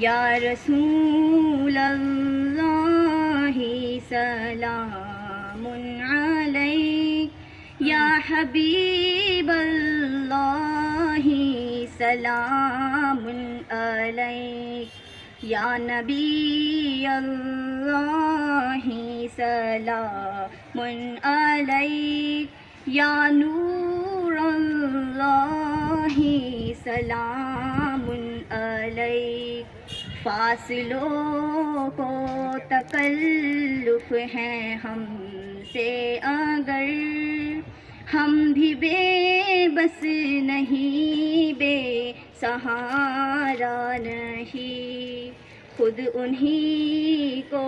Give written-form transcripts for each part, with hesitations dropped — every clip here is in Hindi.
या रसूल अल्लाह सलामुन अलैक या हबीब अल्लाह सलामुन अलैक या नबी अल्लाह सलामुन अलैक या नूर अल्लाह सलामुन अलैक। फासिलों को तकल्लुफ़ है हमसे अगर, हम भी बेबस नहीं, बेसहारा नहीं, खुद उन्हीं को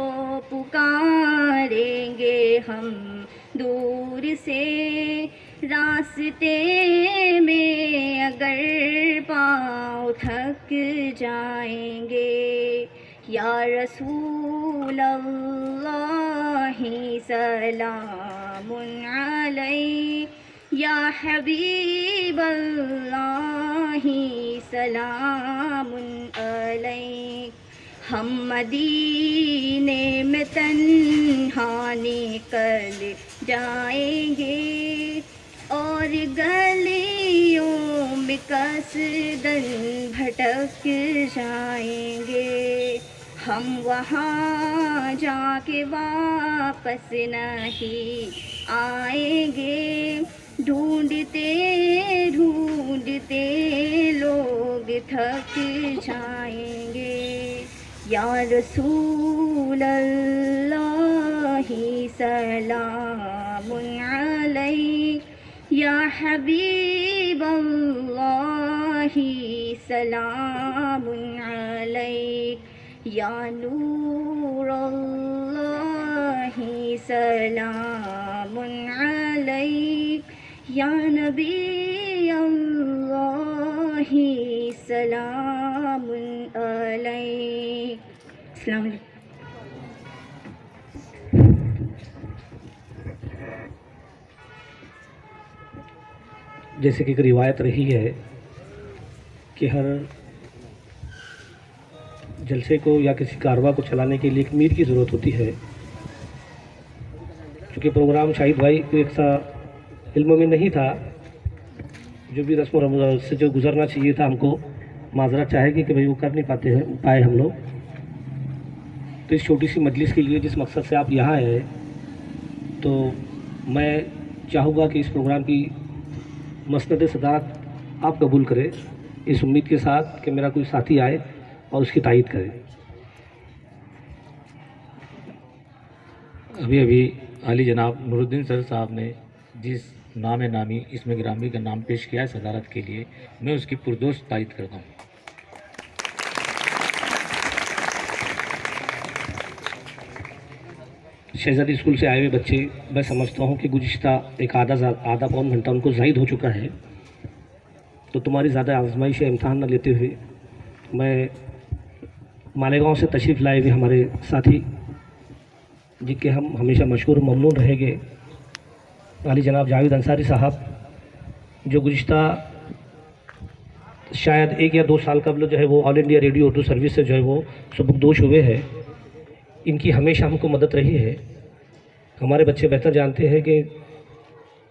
पुकारेंगे हम दूर से। रास्ते में अगर पाँव थक जाएंगे, या रसूल अल्लाह सलामुन अलैक या हबीब अल्लाह सलामुन अलैक। हम मदीने में तन्हा निकल जाएंगे और गलियों में कसदन भटक जाएंगे। हम वहाँ जाके वापस नहीं आएंगे, ढूंढते ढूंढते लोग थक जाएंगे। या रसूल अल्लाह सलामुन अलैक या हबीब अल्लाह सलामुन अलैक या नूर अल्लाह सलामुन अलैक या नबी अल्लाह सलामुन अलैक। अस्सलाम वालेकुम। जैसे कि एक रिवायत रही है कि हर जलसे को या किसी कारवा को चलाने के लिए एक मीर की ज़रूरत होती है। चूँकि प्रोग्राम शाहिद भाई को एक सा इल्म में नहीं था, जो भी रस्म और से जो गुजरना चाहिए था, हमको माजरत चाहेगी कि भाई वो कर नहीं पाए हम लोग। तो इस छोटी सी मजलिस के लिए जिस मकसद से आप यहाँ आए, तो मैं चाहूँगा कि इस प्रोग्राम की मसनद सदात आप कबूल करें, इस उम्मीद के साथ कि मेरा कोई साथी आए और उसकी तायीद करे। अभी अभी आली जनाब नूरुद्दीन सर साहब ने जिस नाम नामी इसमें गिरामी का नाम पेश किया है सदारत के लिए, मैं उसकी पुरजोश तायीद करता हूँ। शहजादी स्कूल से आए हुए बच्चे, मैं समझता हूँ कि गुज़िश्ता एक आधा पौन घंटा उनको ज़ायद हो चुका है, तो तुम्हारी ज़्यादा आजमाइश या इम्तहान न लेते हुए मैं मालेगांव से तशरीफ़ लाए हुए हमारे साथी, जिनके हम हमेशा मशहूर ममनून रहेंगे, आली जनाब जावेद अंसारी साहब, जो गुज़िश्ता शायद 1 या 2 साल कबल जो है वो all India radio Urdu service से जो है वो सुबुकदोश हुए हैं। इनकी हमेशा हमको मदद रही है। हमारे बच्चे बेहतर जानते हैं कि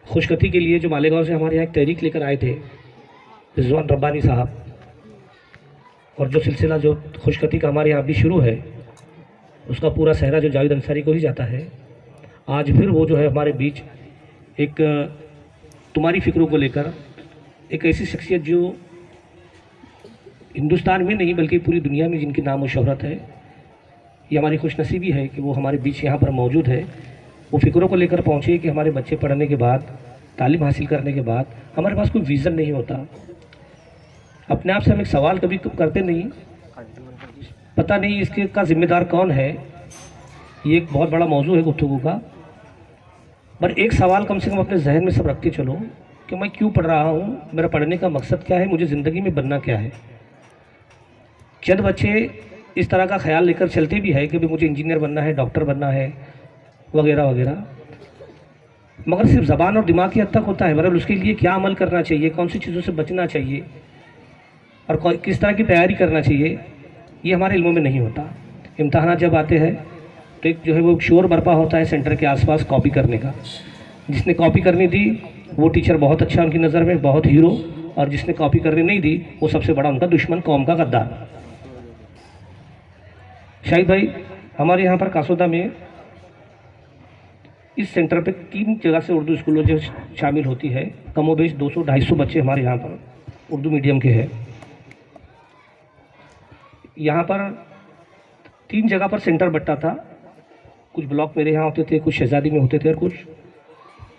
खुशखती के लिए जो मालेगांव से हमारे यहाँ एक तहरीक लेकर आए थे रिजवान रब्बानी साहब, और जो सिलसिला जो खुशखती का हमारे यहाँ अभी शुरू है, उसका पूरा सहरा जो जावेद अंसारी को ही जाता है। आज फिर वो जो है हमारे बीच एक तुम्हारी फ़िक्रों को लेकर एक ऐसी शख्सियत जो हिंदुस्तान में नहीं बल्कि पूरी दुनिया में जिनकी नाम और शोहरत है, ये हमारी खुशनसीबी है कि वो हमारे बीच यहाँ पर मौजूद है। वो फ़िक्रों को लेकर पहुँचे कि हमारे बच्चे पढ़ने के बाद, तालीम हासिल करने के बाद हमारे पास कोई विज़न नहीं होता। अपने आप से हम एक सवाल कभी करते नहीं, पता नहीं इसके का ज़िम्मेदार कौन है। ये एक बहुत बड़ा मौजू है गुफ्तगू का, पर एक सवाल कम से कम अपने जहन में सब रख के चलो कि मैं क्यों पढ़ रहा हूँ, मेरा पढ़ने का मकसद क्या है, मुझे ज़िंदगी में बनना क्या है। चंद बच्चे इस तरह का ख्याल लेकर चलते भी है कि भाई मुझे इंजीनियर बनना है, डॉक्टर बनना है, वगैरह वगैरह, मगर सिर्फ ज़बान और दिमाग की हद तक होता है। मतलब उसके लिए क्या अमल करना चाहिए, कौन सी चीज़ों से बचना चाहिए और किस तरह की तैयारी करना चाहिए, ये हमारे इल्मों में नहीं होता। इम्तहान जब आते हैं तो एक जो है वो शोर बरपा होता है सेंटर के आसपास कॉपी करने का। जिसने कॉपी करनी दी वो टीचर बहुत अच्छा उनकी नज़र में, बहुत हीरो, और जिसने कॉपी करने नहीं दी वो सबसे बड़ा उनका दुश्मन, कौम का गद्दार। शाहिद भाई, हमारे यहाँ पर कासोदा में इस सेंटर पे 3 जगह से उर्दू स्कूलों जो शामिल होती है, कमोबेश 200-250 बच्चे हमारे यहाँ पर उर्दू मीडियम के हैं। यहाँ पर 3 जगह पर सेंटर बंटा था। कुछ ब्लॉक मेरे यहाँ होते थे, कुछ शहजादी में होते थे, और कुछ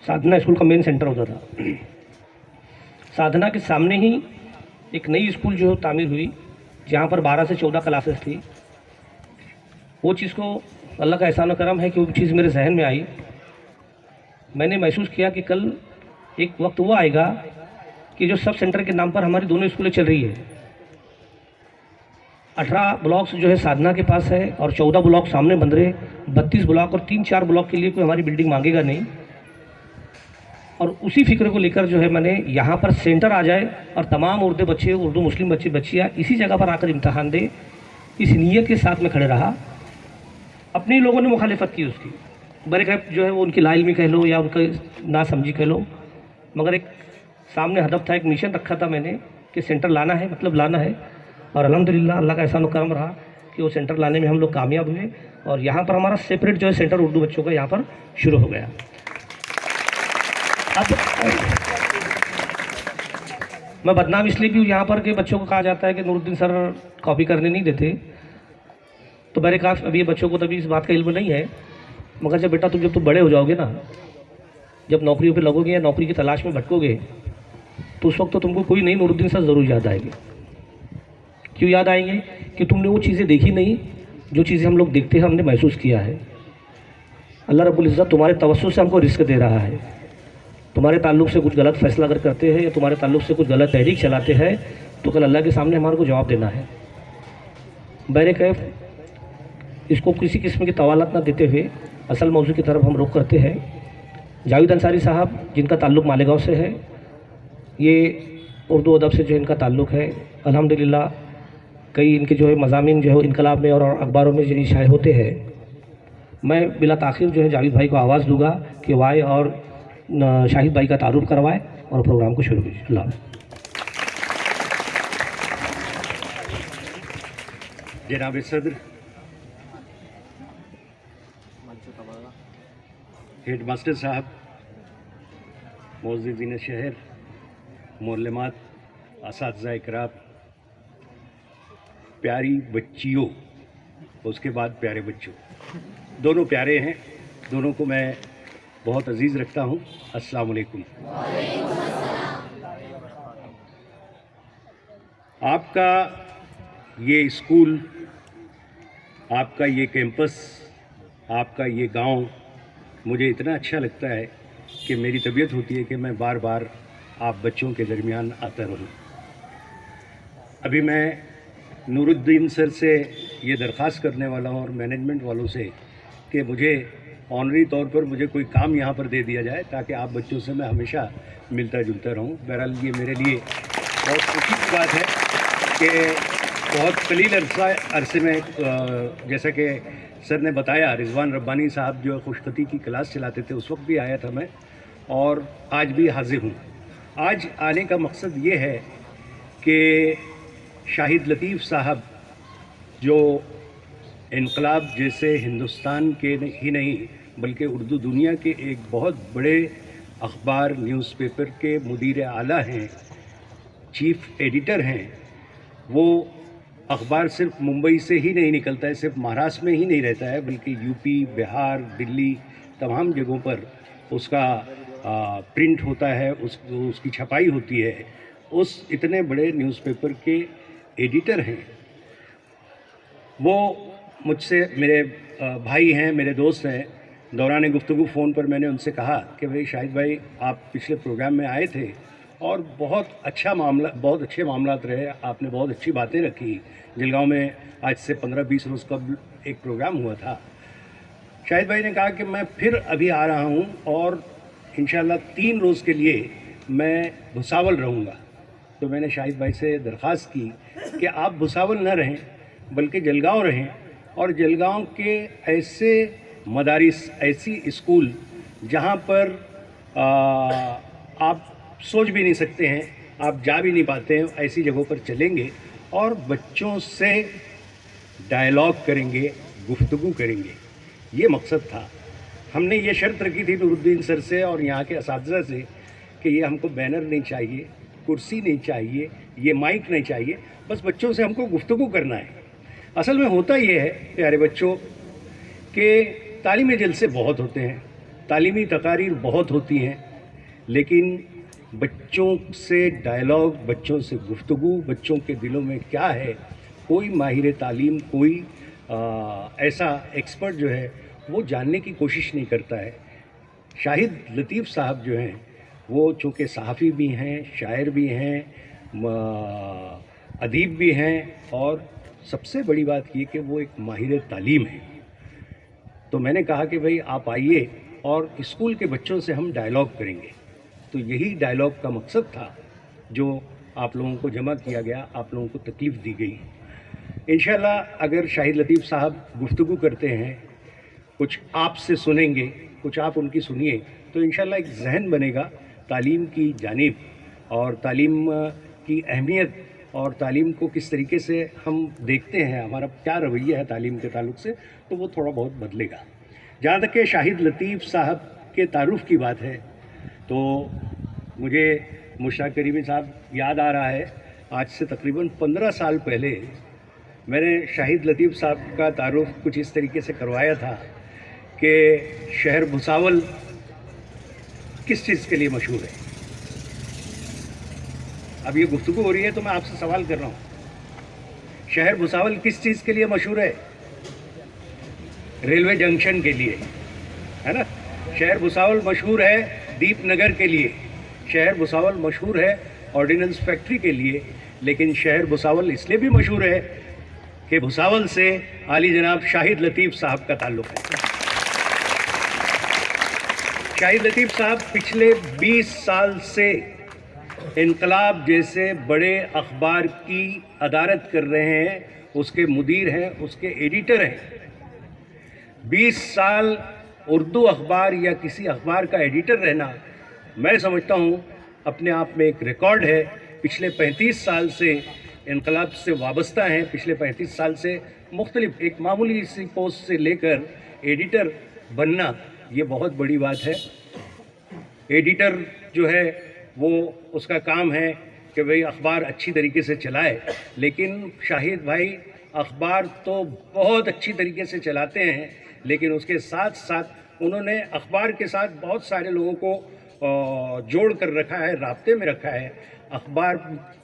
साधना स्कूल का मेन सेंटर होता था। साधना के सामने ही एक नई स्कूल जो तामीर हुई, जहाँ पर 12 से 14 क्लासेस थी। वो चीज़ को अल्लाह का एहसान करम है कि वो चीज़ मेरे जहन में आई। मैंने महसूस किया कि कल एक वक्त वो आएगा कि जो सब सेंटर के नाम पर हमारी दोनों स्कूलें चल रही है। 18 ब्लॉक्स जो है साधना के पास है और 14 ब्लॉक सामने बन रहे, 32 ब्लॉक और 3-4 ब्लॉक के लिए कोई हमारी बिल्डिंग मांगेगा नहीं। और उसी फिक्र को लेकर जो है मैंने यहाँ पर सेंटर आ जाए और तमाम उर्दू बच्चे, उर्दू मुस्लिम बच्चे बच्चियाँ इसी जगह पर आकर इम्तहान दे, इस नीयत के साथ में खड़े रहा। अपने लोगों ने मुखालिफत की उसकी, बड़े कह जो है वो उनकी लाइल में कह लो या उनका ना समझी कह लो, मगर एक सामने हदफ था, एक मिशन रखा था मैंने कि सेंटर लाना है, मतलब लाना है। और अल्हम्दुलिल्लाह अल्लाह का एहसान करम रहा कि वो सेंटर लाने में हम लोग कामयाब हुए और यहाँ पर हमारा सेपरेट जो है सेंटर उर्दू बच्चों का यहाँ पर शुरू हो गया। अब मैं बदनाम इसलिए भी यहाँ पर के बच्चों को कहा जाता है कि नूरुद्दीन सर कॉपी करने नहीं देते, तो मेरे काफ अभी बच्चों को तभी इस बात का इल्म नहीं है। मगर जब बेटा जब तुम बड़े हो जाओगे ना, जब नौकरियों पे लगोगे या नौकरी की तलाश में भटकोगे, तो उस वक्त तो तुमको कोई नहीं नूरुद्दीन सर ज़रूर याद आएंगे। क्यों याद आएंगे? कि तुमने वो चीज़ें देखी नहीं जो चीज़ें हम लोग देखते हैं, हमने महसूस किया है। अल्लाह रब्बुल इज़्ज़त तुम्हारे तवस्सुल से हमको रिस्क दे रहा है। तुम्हारे ताल्लुक़ से कुछ गलत फैसला अगर करते हैं या तुम्हारे ताल्लुक़ से कुछ गलत तहरीक चलाते हैं तो कल अल्लाह के सामने हमारे को जवाब देना है। बहरे कैफ इसको किसी किस्म की तवालत ना देते हुए असल मौजू की तरफ हम रुख करते हैं। जावेद अंसारी साहब जिनका ताल्लुक़ मालेगांव से है, ये उर्दू अदब से जो इनका ताल्लुक़ है, अल्हम्दुलिल्लाह कई इनके जो है मज़ामीन जो है इनकलाब में और अखबारों में जो शाये होते हैं। मैं बिला ताख़ीर जो है जावेद भाई को आवाज़ दूंगा कि वाई और शाहिद भाई का तारुफ करवाए और प्रोग्राम को शुरू कीजिए। अल्लाह। जनाब सदर, हेड मास्टर साहब, मौज़ूदीन शहर, मोल्लमात, असातिज़ा इकराम, प्यारी बच्चियों, उसके बाद प्यारे बच्चों, दोनों प्यारे हैं, दोनों को मैं बहुत अजीज़ रखता हूँ। अस्सलाम वालेकुम। आपका ये स्कूल, आपका ये कैंपस, आपका ये गांव मुझे इतना अच्छा लगता है कि मेरी तबीयत होती है कि मैं बार बार आप बच्चों के दरमियान आता रहूं। अभी मैं नूरुद्दीन सर से ये दरख्वास्त करने वाला हूँ और मैनेजमेंट वालों से कि मुझे ऑनरी तौर पर मुझे कोई काम यहाँ पर दे दिया जाए ताकि आप बच्चों से मैं हमेशा मिलता जुलता रहूँ। बहरहाल ये मेरे लिए बहुत खुशी की बात है कि बहुत कलील अरसे में, जैसा कि सर ने बताया, रिजवान रब्बानी साहब जो खुशखती की क्लास चलाते थे उस वक्त भी आया था मैं, और आज भी हाजिर हूँ। आज आने का मकसद ये है कि शाहिद लतीफ़ साहब जो इनकलाब जैसे हिंदुस्तान के ही नहीं बल्कि उर्दू दुनिया के एक बहुत बड़े अखबार न्यूज़पेपर के मुदीर आला हैं, चीफ़ एडिटर हैं, वो अखबार सिर्फ मुंबई से ही नहीं निकलता है, सिर्फ महाराष्ट्र में ही नहीं रहता है, बल्कि यूपी, बिहार, दिल्ली, तमाम जगहों पर उसका प्रिंट होता है, उसकी छपाई होती है। उस इतने बड़े न्यूज़पेपर के एडिटर हैं वो। मुझसे मेरे भाई हैं, मेरे दोस्त हैं। दौरान गुफ्तगू फ़ोन पर मैंने उनसे कहा कि भाई शाहिद भाई, आप पिछले प्रोग्राम में आए थे और बहुत अच्छे मामलात रहे, आपने बहुत अच्छी बातें रखी। जलगांव में आज से 15-20 रोज़ कबल एक प्रोग्राम हुआ था। शाहिद भाई ने कहा कि मैं फिर अभी आ रहा हूं और इंशाल्लाह 3 रोज़ के लिए मैं भुसावल रहूँगा। तो मैंने शाहिद भाई से दरख्वास्त की कि आप भुसावल न रहें, बल्कि जलगांव रहें और जलगांव के ऐसे मदारिस, ऐसी स्कूल जहां पर आप सोच भी नहीं सकते हैं, आप जा भी नहीं पाते हैं, ऐसी जगहों पर चलेंगे और बच्चों से डायलॉग करेंगे, गुफ्तगू करेंगे। ये मकसद था। हमने ये शर्त रखी थी नूरुद्दीन सर से और यहाँ के असातिज़ा से कि ये हमको बैनर नहीं चाहिए, कुर्सी नहीं चाहिए, ये माइक नहीं चाहिए, बस बच्चों से हमको गुफ्तगू करना है। असल में होता ये है प्यारे बच्चों कि तालीमी जलसे बहुत होते हैं, तालीमी तकारीर बहुत होती हैं, लेकिन बच्चों से डायलॉग, बच्चों से गुफ्तगू, बच्चों के दिलों में क्या है, कोई माहिर तालीम, कोई ऐसा एक्सपर्ट जो है वो जानने की कोशिश नहीं करता है। शाहिद लतीफ़ साहब जो हैं वो चूँकि सहाफ़ी भी हैं, शायर भी हैं, अदीब भी हैं और सबसे बड़ी बात ये कि वो एक माहिर तालीम है। तो मैंने कहा कि भाई आप आइए और स्कूल के बच्चों से हम डायलॉग करेंगे। तो यही डायलॉग का मकसद था जो आप लोगों को जमा किया गया, आप लोगों को तकलीफ़ दी गई। इंशाल्लाह अगर शाहिद लतीफ़ साहब गुफ्तगू करते हैं, कुछ आपसे सुनेंगे, कुछ आप उनकी सुनिए, तो इंशाल्लाह एक जहन बनेगा तालीम की जानिब और तालीम की अहमियत और तालीम को किस तरीके से हम देखते हैं, हमारा क्या रवैया है तालीम के ताल्लुक़ से, तो वो थोड़ा बहुत बदलेगा। जहाँ तक कि शाहिद लतीफ़ साहब के तारुफ़ की बात है तो मुझे मुश्ताक करीमी साहब याद आ रहा है, आज से तकरीबन 15 साल पहले मैंने शाहिद लतीफ़ साहब का तारुफ़ कुछ इस तरीके से करवाया था कि शहर भुसावल किस चीज़ के लिए मशहूर है। अब ये गुफ्तगू हो रही है तो मैं आपसे सवाल कर रहा हूँ, शहर भुसावल किस चीज़ के लिए मशहूर है? रेलवे जंक्शन के लिए, है ना। शहर भुसावल मशहूर है दीपनगर के लिए, शहर भुसावल मशहूर है ऑर्डिनेंस फैक्ट्री के लिए, लेकिन शहर भुसावल इसलिए भी मशहूर है कि भुसावल से आली जनाब शाहिद लतीफ़ साहब का ताल्लुक़ है। शाहिद लतीफ़ साहब पिछले 20 साल से इनकलाब जैसे बड़े अखबार की अदारत कर रहे हैं, उसके मुदीर हैं, उसके एडिटर हैं। 20 साल उर्दू अखबार या किसी अखबार का एडिटर रहना, मैं समझता हूँ अपने आप में एक रिकॉर्ड है। पिछले 35 साल से इनकलाब से वाबस्ता हैं, पिछले 35 साल से मुख्तलिफ एक मामूली सी पोस्ट से लेकर एडिटर बनना, ये बहुत बड़ी बात है। एडिटर जो है वो उसका काम है कि भाई अखबार अच्छी तरीके से चलाए, लेकिन शाहिद भाई अखबार तो बहुत अच्छी तरीके से चलाते हैं, लेकिन उसके साथ साथ उन्होंने अखबार के साथ बहुत सारे लोगों को जोड़ कर रखा है, राब्ते में रखा है। अखबार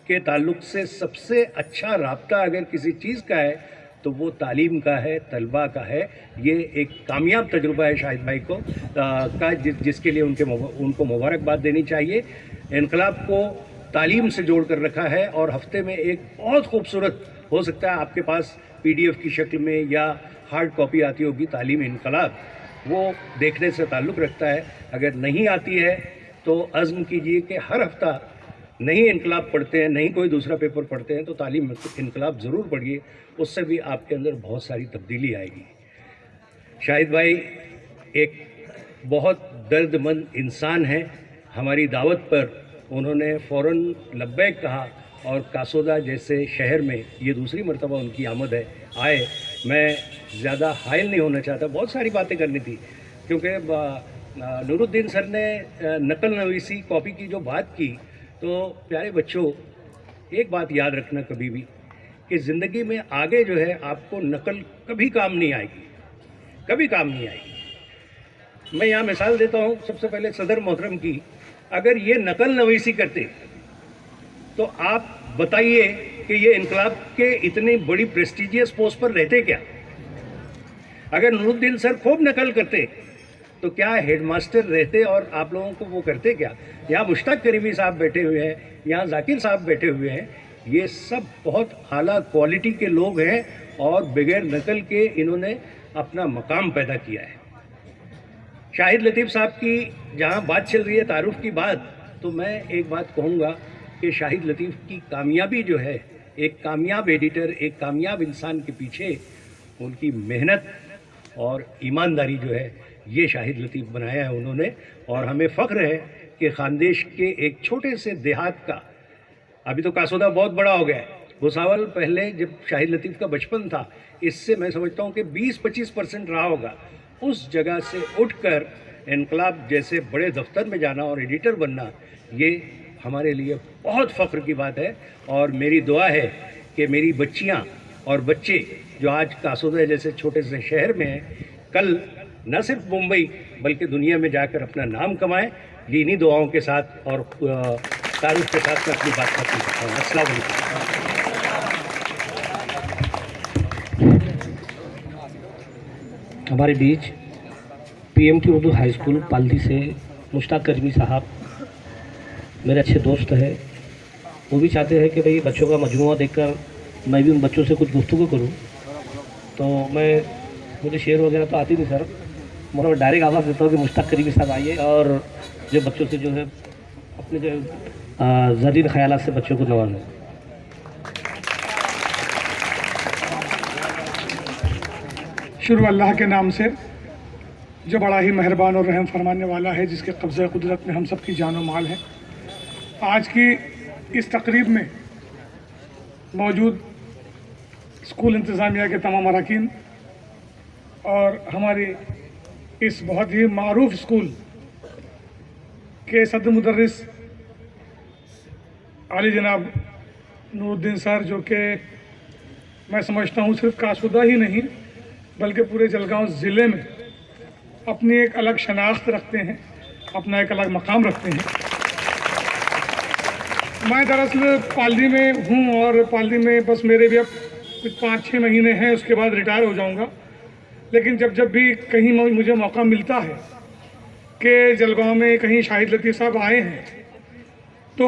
के ताल्लुक़ से सबसे अच्छा राब्ता अगर किसी चीज़ का है तो वो तालीम का है, तलबा का है। ये एक कामयाब तजुर्बा है शाहिद भाई को जिसके लिए उनको मुबारकबाद देनी चाहिए। इनकलाब को तालीम से जोड़ कर रखा है और हफ्ते में एक बहुत खूबसूरत, हो सकता है आपके पास PDF की शक्ल में या हार्ड कॉपी आती होगी, तालीम इनकलाब, वो देखने से ताल्लुक़ रखता है। अगर नहीं आती है तो अज़्म कीजिए कि हर हफ्ता नहीं इनकलाब पढ़ते हैं, नहीं कोई दूसरा पेपर पढ़ते हैं, तो तालीम इनकलाब ज़रूर पढ़िए, उससे भी आपके अंदर बहुत सारी तब्दीली आएगी। शाहिद भाई एक बहुत दर्दमंद इंसान है। हमारी दावत पर उन्होंने फ़ौरन लब्बैक कहा और कासोदा जैसे शहर में ये दूसरी मरतबा उनकी आमद है आए। मैं ज़्यादा हायल नहीं होना चाहता, बहुत सारी बातें करनी थी, क्योंकि नूरुद्दीन सर ने नकल नवीसी कॉपी की जो बात की, तो प्यारे बच्चों एक बात याद रखना कभी भी कि ज़िंदगी में आगे जो है आपको नकल कभी काम नहीं आएगी, कभी काम नहीं आएगी। मैं यहाँ मिसाल देता हूँ सबसे पहले सदर मोहतरम की। अगर ये नकल नवीसी करते तो आप बताइए कि ये इनकलाब के इतनी बड़ी प्रेस्टिजियस पोस्ट पर रहते क्या? अगर नूरुद्दीन सर खूब नकल करते तो क्या हेडमास्टर रहते और आप लोगों को वो करते क्या? यहाँ मुश्ताक करीमी साहब बैठे हुए हैं, यहाँ जाकिर साहब बैठे हुए हैं, ये सब बहुत आला क्वालिटी के लोग हैं और बगैर नकल के इन्होंने अपना मकाम पैदा किया है। शाहिद लतीफ़ साहब की जहाँ बात चल रही है तारुफ की बात, तो मैं एक बात कहूँगा कि शाहिद लतीफ़ की कामयाबी जो है एक कामयाब एडिटर, एक कामयाब इंसान के पीछे उनकी मेहनत और ईमानदारी जो है, ये शाहिद लतीफ़ बनाया है उन्होंने। और हमें फ़ख्र है कि खानदेश के एक छोटे से देहात का, अभी तो कासोदा बहुत बड़ा हो गया है, भुसावल पहले जब शाहिद लतीफ़ का बचपन था, इससे मैं समझता हूँ कि 20-25% रहा होगा। उस जगह से उठकर इनकलाब जैसे बड़े दफ्तर में जाना और एडिटर बनना, ये हमारे लिए बहुत फ़ख्र की बात है। और मेरी दुआ है कि मेरी बच्चियाँ और बच्चे जो आज कासोदा जैसे छोटे से शहर में हैं, कल न सिर्फ मुंबई बल्कि दुनिया में जाकर अपना नाम कमाएं। ये इन्हीं दुआओं के साथ और तारुफ के साथ मैं अपनी बात खत्म करता हूँ। अस्सलाम वालेकुम। हमारे बीच PMT Urdu high school Paldi से मुश्ताक करीमी साहब मेरे अच्छे दोस्त हैं। वो भी चाहते हैं कि भाई बच्चों का मजमूआ देखकर मैं भी उन बच्चों से कुछ गुफ्तगू करूं। तो मुझे शेर वगैरह तो आती नहीं सर, मगर मैं डायरेक्ट आवाज़ देता हूँ कि मुश्ताक करीमी साहब आइए और जो बच्चों से जो है अपने जो ज़दीद ख़यालात से बच्चों को नवाजें। शुरू अल्लाह के नाम से जो बड़ा ही मेहरबान और रहम फरमाने वाला है, जिसके कब्ज़े कुदरत में हम सब की जान और माल है। आज की इस तकरीब में मौजूद स्कूल इंतज़ामिया के तमाम अरकान और हमारी इस बहुत ही मारूफ स्कूल के सदर मुदर्रिस आली जनाब नूरुद्दीन सर, जो कि मैं समझता हूँ सिर्फ कासुदा ही नहीं बल्कि पूरे जलगांव ज़िले में अपनी एक अलग शनाख्त रखते हैं, अपना एक अलग मकाम रखते हैं। मैं दरअसल पालदी में हूँ और पालदी में बस मेरे भी अब कुछ 5-6 महीने हैं, उसके बाद रिटायर हो जाऊँगा। लेकिन जब भी कहीं मुझे मौका मिलता है कि जलगांव में कहीं शाहिद लतीफ़ साहब आए हैं, तो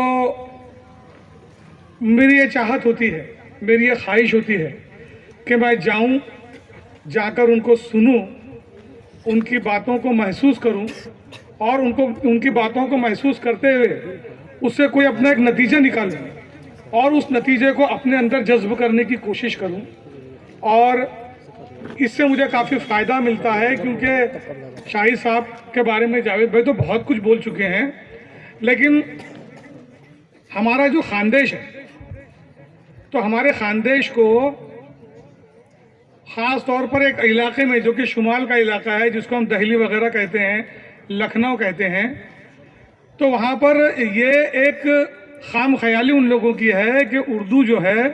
मेरी ये चाहत होती है, मेरी ये ख्वाहिश होती है कि मैं जाऊँ, जाकर उनको सुनूं, उनकी बातों को महसूस करूं और उनकी बातों को महसूस करते हुए उससे कोई अपना एक नतीजा निकालूं और उस नतीजे को अपने अंदर जज्ब करने की कोशिश करूं। और इससे मुझे काफ़ी फ़ायदा मिलता है, क्योंकि शाहिद साहब के बारे में जावेद भाई तो बहुत कुछ बोल चुके हैं, लेकिन हमारा जो खानदेश है, तो हमारे खानदेश को ख़ास तौर पर एक इलाके में जो कि शुमाल का इलाका है, जिसको हम दहली वगैरह कहते हैं, लखनऊ कहते हैं, तो वहाँ पर ये एक खाम ख्याली उन लोगों की है कि उर्दू जो है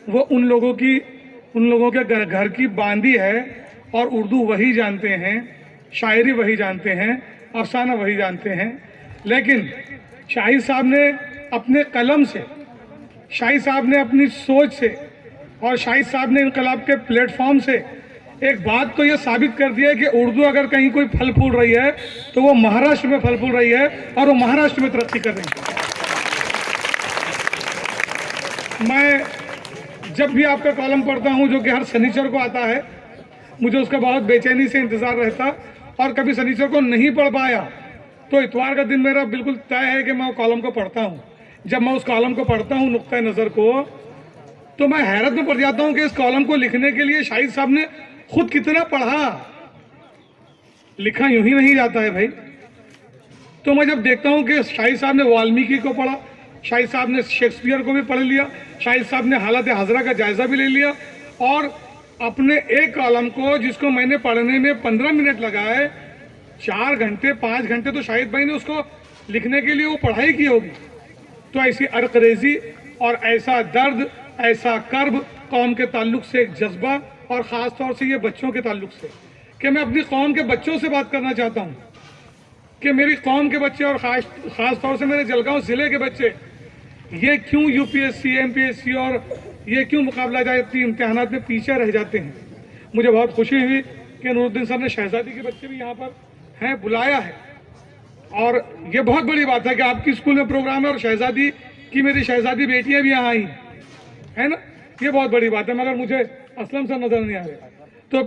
वो उन लोगों के घर की बांदी है और उर्दू वही जानते हैं, शायरी वही जानते हैं, अफसाना वही जानते हैं। लेकिन शाहिद साहब ने अपने कलम से, शाहिद साहब ने अपनी सोच से और शाहिद साहब ने इनकलाब के प्लेटफॉर्म से एक बात तो ये साबित कर दिया है कि उर्दू अगर कहीं कोई फल फूल रही है तो वो महाराष्ट्र में फल फूल रही है और वो महाराष्ट्र में तरक्की कर रही है। मैं जब भी आपका कॉलम पढ़ता हूँ, जो कि हर शनिचर को आता है, मुझे उसका बहुत बेचैनी से इंतज़ार रहता, और कभी शनिचर को नहीं पढ़ पाया तो इतवार का दिन मेरा बिल्कुल तय है कि मैं कॉलम को पढ़ता हूँ। जब मैं उस कॉलम को पढ़ता हूँ, नुक्ता नज़र को, तो मैं हैरत में पड़ जाता हूँ कि इस कॉलम को लिखने के लिए शाहिद साहब ने खुद कितना पढ़ा। लिखा यूं ही नहीं जाता है भाई। तो मैं जब देखता हूँ कि शाहिद साहब ने वाल्मीकि को पढ़ा, शाहिद साहब ने शेक्सपियर को भी पढ़ लिया, शाहिद साहब ने हालत हज़रा का जायज़ा भी ले लिया, और अपने एक कॉलम को, जिसको मैंने पढ़ने में 15 मिनट लगाए, 4 घंटे 5 घंटे तो शाहिद भाई ने उसको लिखने के लिए वो पढ़ाई की होगी। तो ऐसी अरकरेजी और ऐसा दर्द, ऐसा कर्ब कौम के ताल्लुक से एक जज्बा, और ख़ास तौर से ये बच्चों के ताल्लुक से, कि मैं अपनी कौम के बच्चों से बात करना चाहता हूँ कि मेरी कौम के बच्चे और ख़ास तौर से मेरे जलगांव ज़िले के बच्चे ये क्यों UPSC, MPSC और ये क्यों मुकाबला जाती इम्तिहानात में पीछे रह जाते हैं। मुझे बहुत खुशी हुई कि नूरुद्दीन सर ने शहजादी के बच्चे भी यहाँ पर हैं, बुलाया है, और ये बहुत बड़ी बात है कि आपकी स्कूल में प्रोग्राम है और शहजादी की, मेरी शहजादी बेटियाँ भी यहाँ आई है ना, ये बहुत बड़ी बात है। मगर मुझे असलम सर नज़र नहीं आ रहे। तो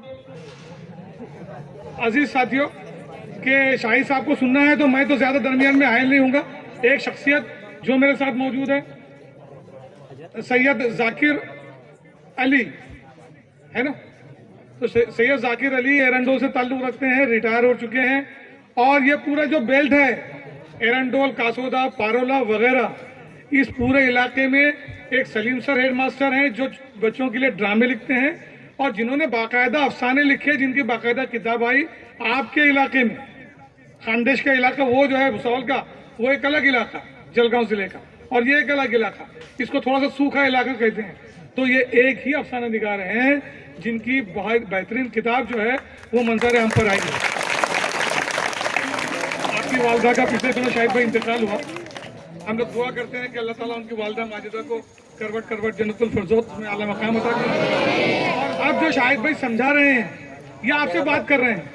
अजीज़ साथियों, कि शाहिद साहब को सुनना है तो मैं तो ज़्यादा दरमियान में हायल नहीं हूँगा। एक शख्सियत जो मेरे साथ मौजूद है, सैयद जाकिर अली है ना, तो सैयद जाकिर अली एरंडोल से ताल्लुक़ रखते हैं, रिटायर हो चुके हैं। और ये पूरा जो बेल्ट है एरंडोल, कासोदा, पारोला वगैरह, इस पूरे इलाके में एक सलीम सर हेड मास्टर हैं जो बच्चों के लिए ड्रामे लिखते हैं और जिन्होंने बाकायदा अफसाने लिखे, जिनकी बाकायदा किताब आई। आपके इलाके में खानदेश का इलाका वो जो है भुसावल का, वो एक अलग इलाका जलगांव जिले का, और ये एक अलग इलाका, इसको थोड़ा सा सूखा इलाका कहते हैं। तो ये एक ही अफसाना निगार हैं जिनकी बहुत बेहतरीन किताब जो है वो मंजर हम पर आई है। आपकी वालदा का पिछले दिनों शाहिद भाई इंतकाल हुआ। हम लोग दुआ करते हैं कि अल्लाह ताला उनकी वालदा माजिदा को करवट करवट जन्नतुल फिरदौस में आला मकाम अता करे। और अब जो शाहिद भाई समझा रहे हैं, ये आपसे बात कर रहे हैं,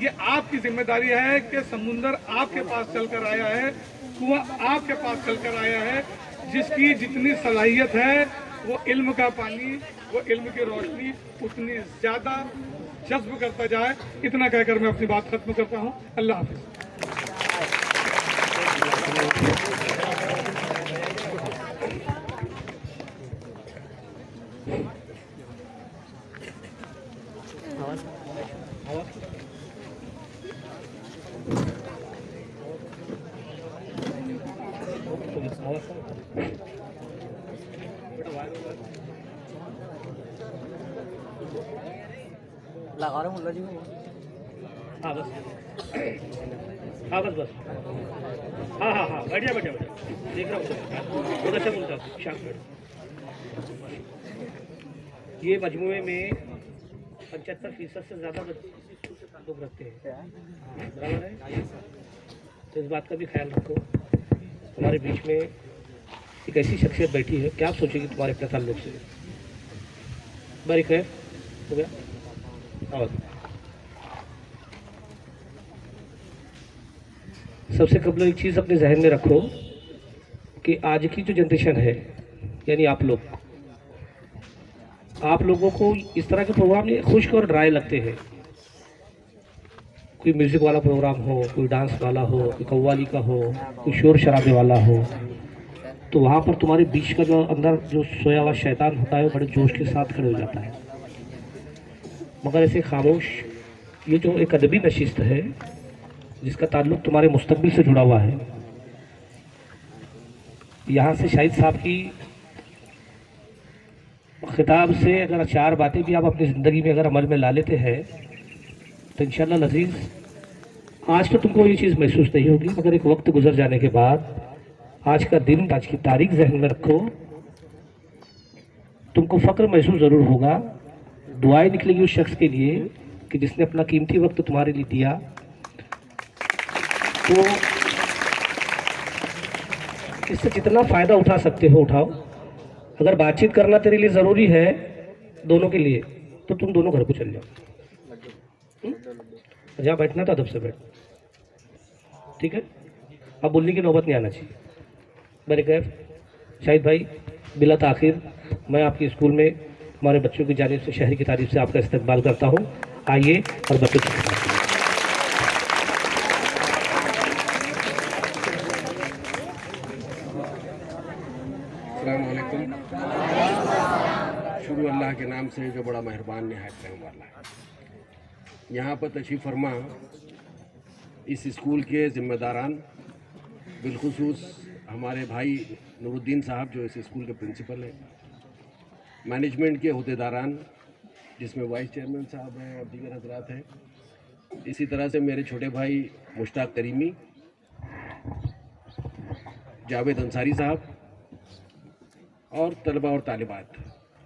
ये आपकी जिम्मेदारी है कि समुंदर आपके पास चलकर आया है, कुआं आपके पास चलकर आया है, जिसकी जितनी सलाहियत है वो इल्म का पानी, वो इल्म की रोशनी उतनी ज़्यादा जज्ब करता जाए। इतना कहकर मैं अपनी बात खत्म करता हूँ। अल्लाह हाफिज़। लगा रहा हूँ मुल्ला जी को। हाँ बस, हाँ बस बस, हाँ हाँ हाँ, बढ़िया बढ़िया बढ़िया, देख रहा हूँ बहुत अच्छा बोलता हूँ। शाबाश। ये मजमुए में 75% से ज़्यादा लोग रखते हैं, बराबर है। तो इस बात का भी ख्याल रखो। हमारे बीच में एक ऐसी शख्सियत बैठी है, क्या आप सोचेगी तुम्हारे अपने ताल्लुक से? बड़ी खैर हो गया। और सबसे कबल एक चीज़ अपने जहन में रखो कि आज की जो जनरेशन है, यानी आप लोगों को इस तरह के प्रोग्राम नहीं खुश्क और ड्राई लगते हैं। कोई म्यूज़िक वाला प्रोग्राम हो, कोई डांस वाला हो, कोई कव्वाली का हो, कोई शोर शराबे वाला हो, तो वहाँ पर तुम्हारे बीच का जो अंदर जो सोया हुआ शैतान होता है बड़े जोश के साथ खड़े हो जाता है। मगर ऐसे खामोश, ये जो एक अदबी नशिस्त है जिसका ताल्लुक़ तुम्हारे मुस्तकबिल से जुड़ा हुआ है, यहाँ से शाहिद साहब की खिताब से अगर 4 बातें भी आप अपनी ज़िंदगी में अगर अमल में ला लेते हैं तो इंशाअल्लाह लजीज़, आज तो तुमको ये चीज़ महसूस नहीं होगी, मगर एक वक्त गुजर जाने के बाद आज का दिन, आज की तारीख जहन में रखो, तुमको फ़ख्र महसूस ज़रूर होगा। दुआएं निकलेगी उस शख्स के लिए कि जिसने अपना कीमती वक्त तुम्हारे लिए दिया। तो इससे जितना फ़ायदा उठा सकते हो उठाओ। अगर बातचीत करना तेरे लिए ज़रूरी है दोनों के लिए, तो तुम दोनों घर को चल जाओ। जहाँ बैठना तो अदब से बैठ, ठीक है? अब बोलने की नौबत नहीं आना चाहिए। मेरे खैर शाहिद भाई, बिला ताखिर मैं आपके स्कूल में हमारे बच्चों की जानिब से शहर की तारीफ से आपका इस्तकबाल करता हूँ। आइए और बच्चों से अस्सलाम वालेकुम। शुरू अल्लाह के नाम से जो बड़ा मेहरबान निहायत रहम वाला है। यहाँ पर तशरीफ़ फरमा इस स्कूल के ज़िम्मेदारान, बिलखुसूस हमारे भाई नूरुद्दीन साहब जो इस स्कूल के प्रिंसिपल हैं, मैनेजमेंट के अहदेदारान जिसमें वाइस चेयरमैन साहब हैं और दीगर हजरात हैं, इसी तरह से मेरे छोटे भाई मुश्ताक करीमी, जावेद अंसारी साहब और तलबा और तालिबात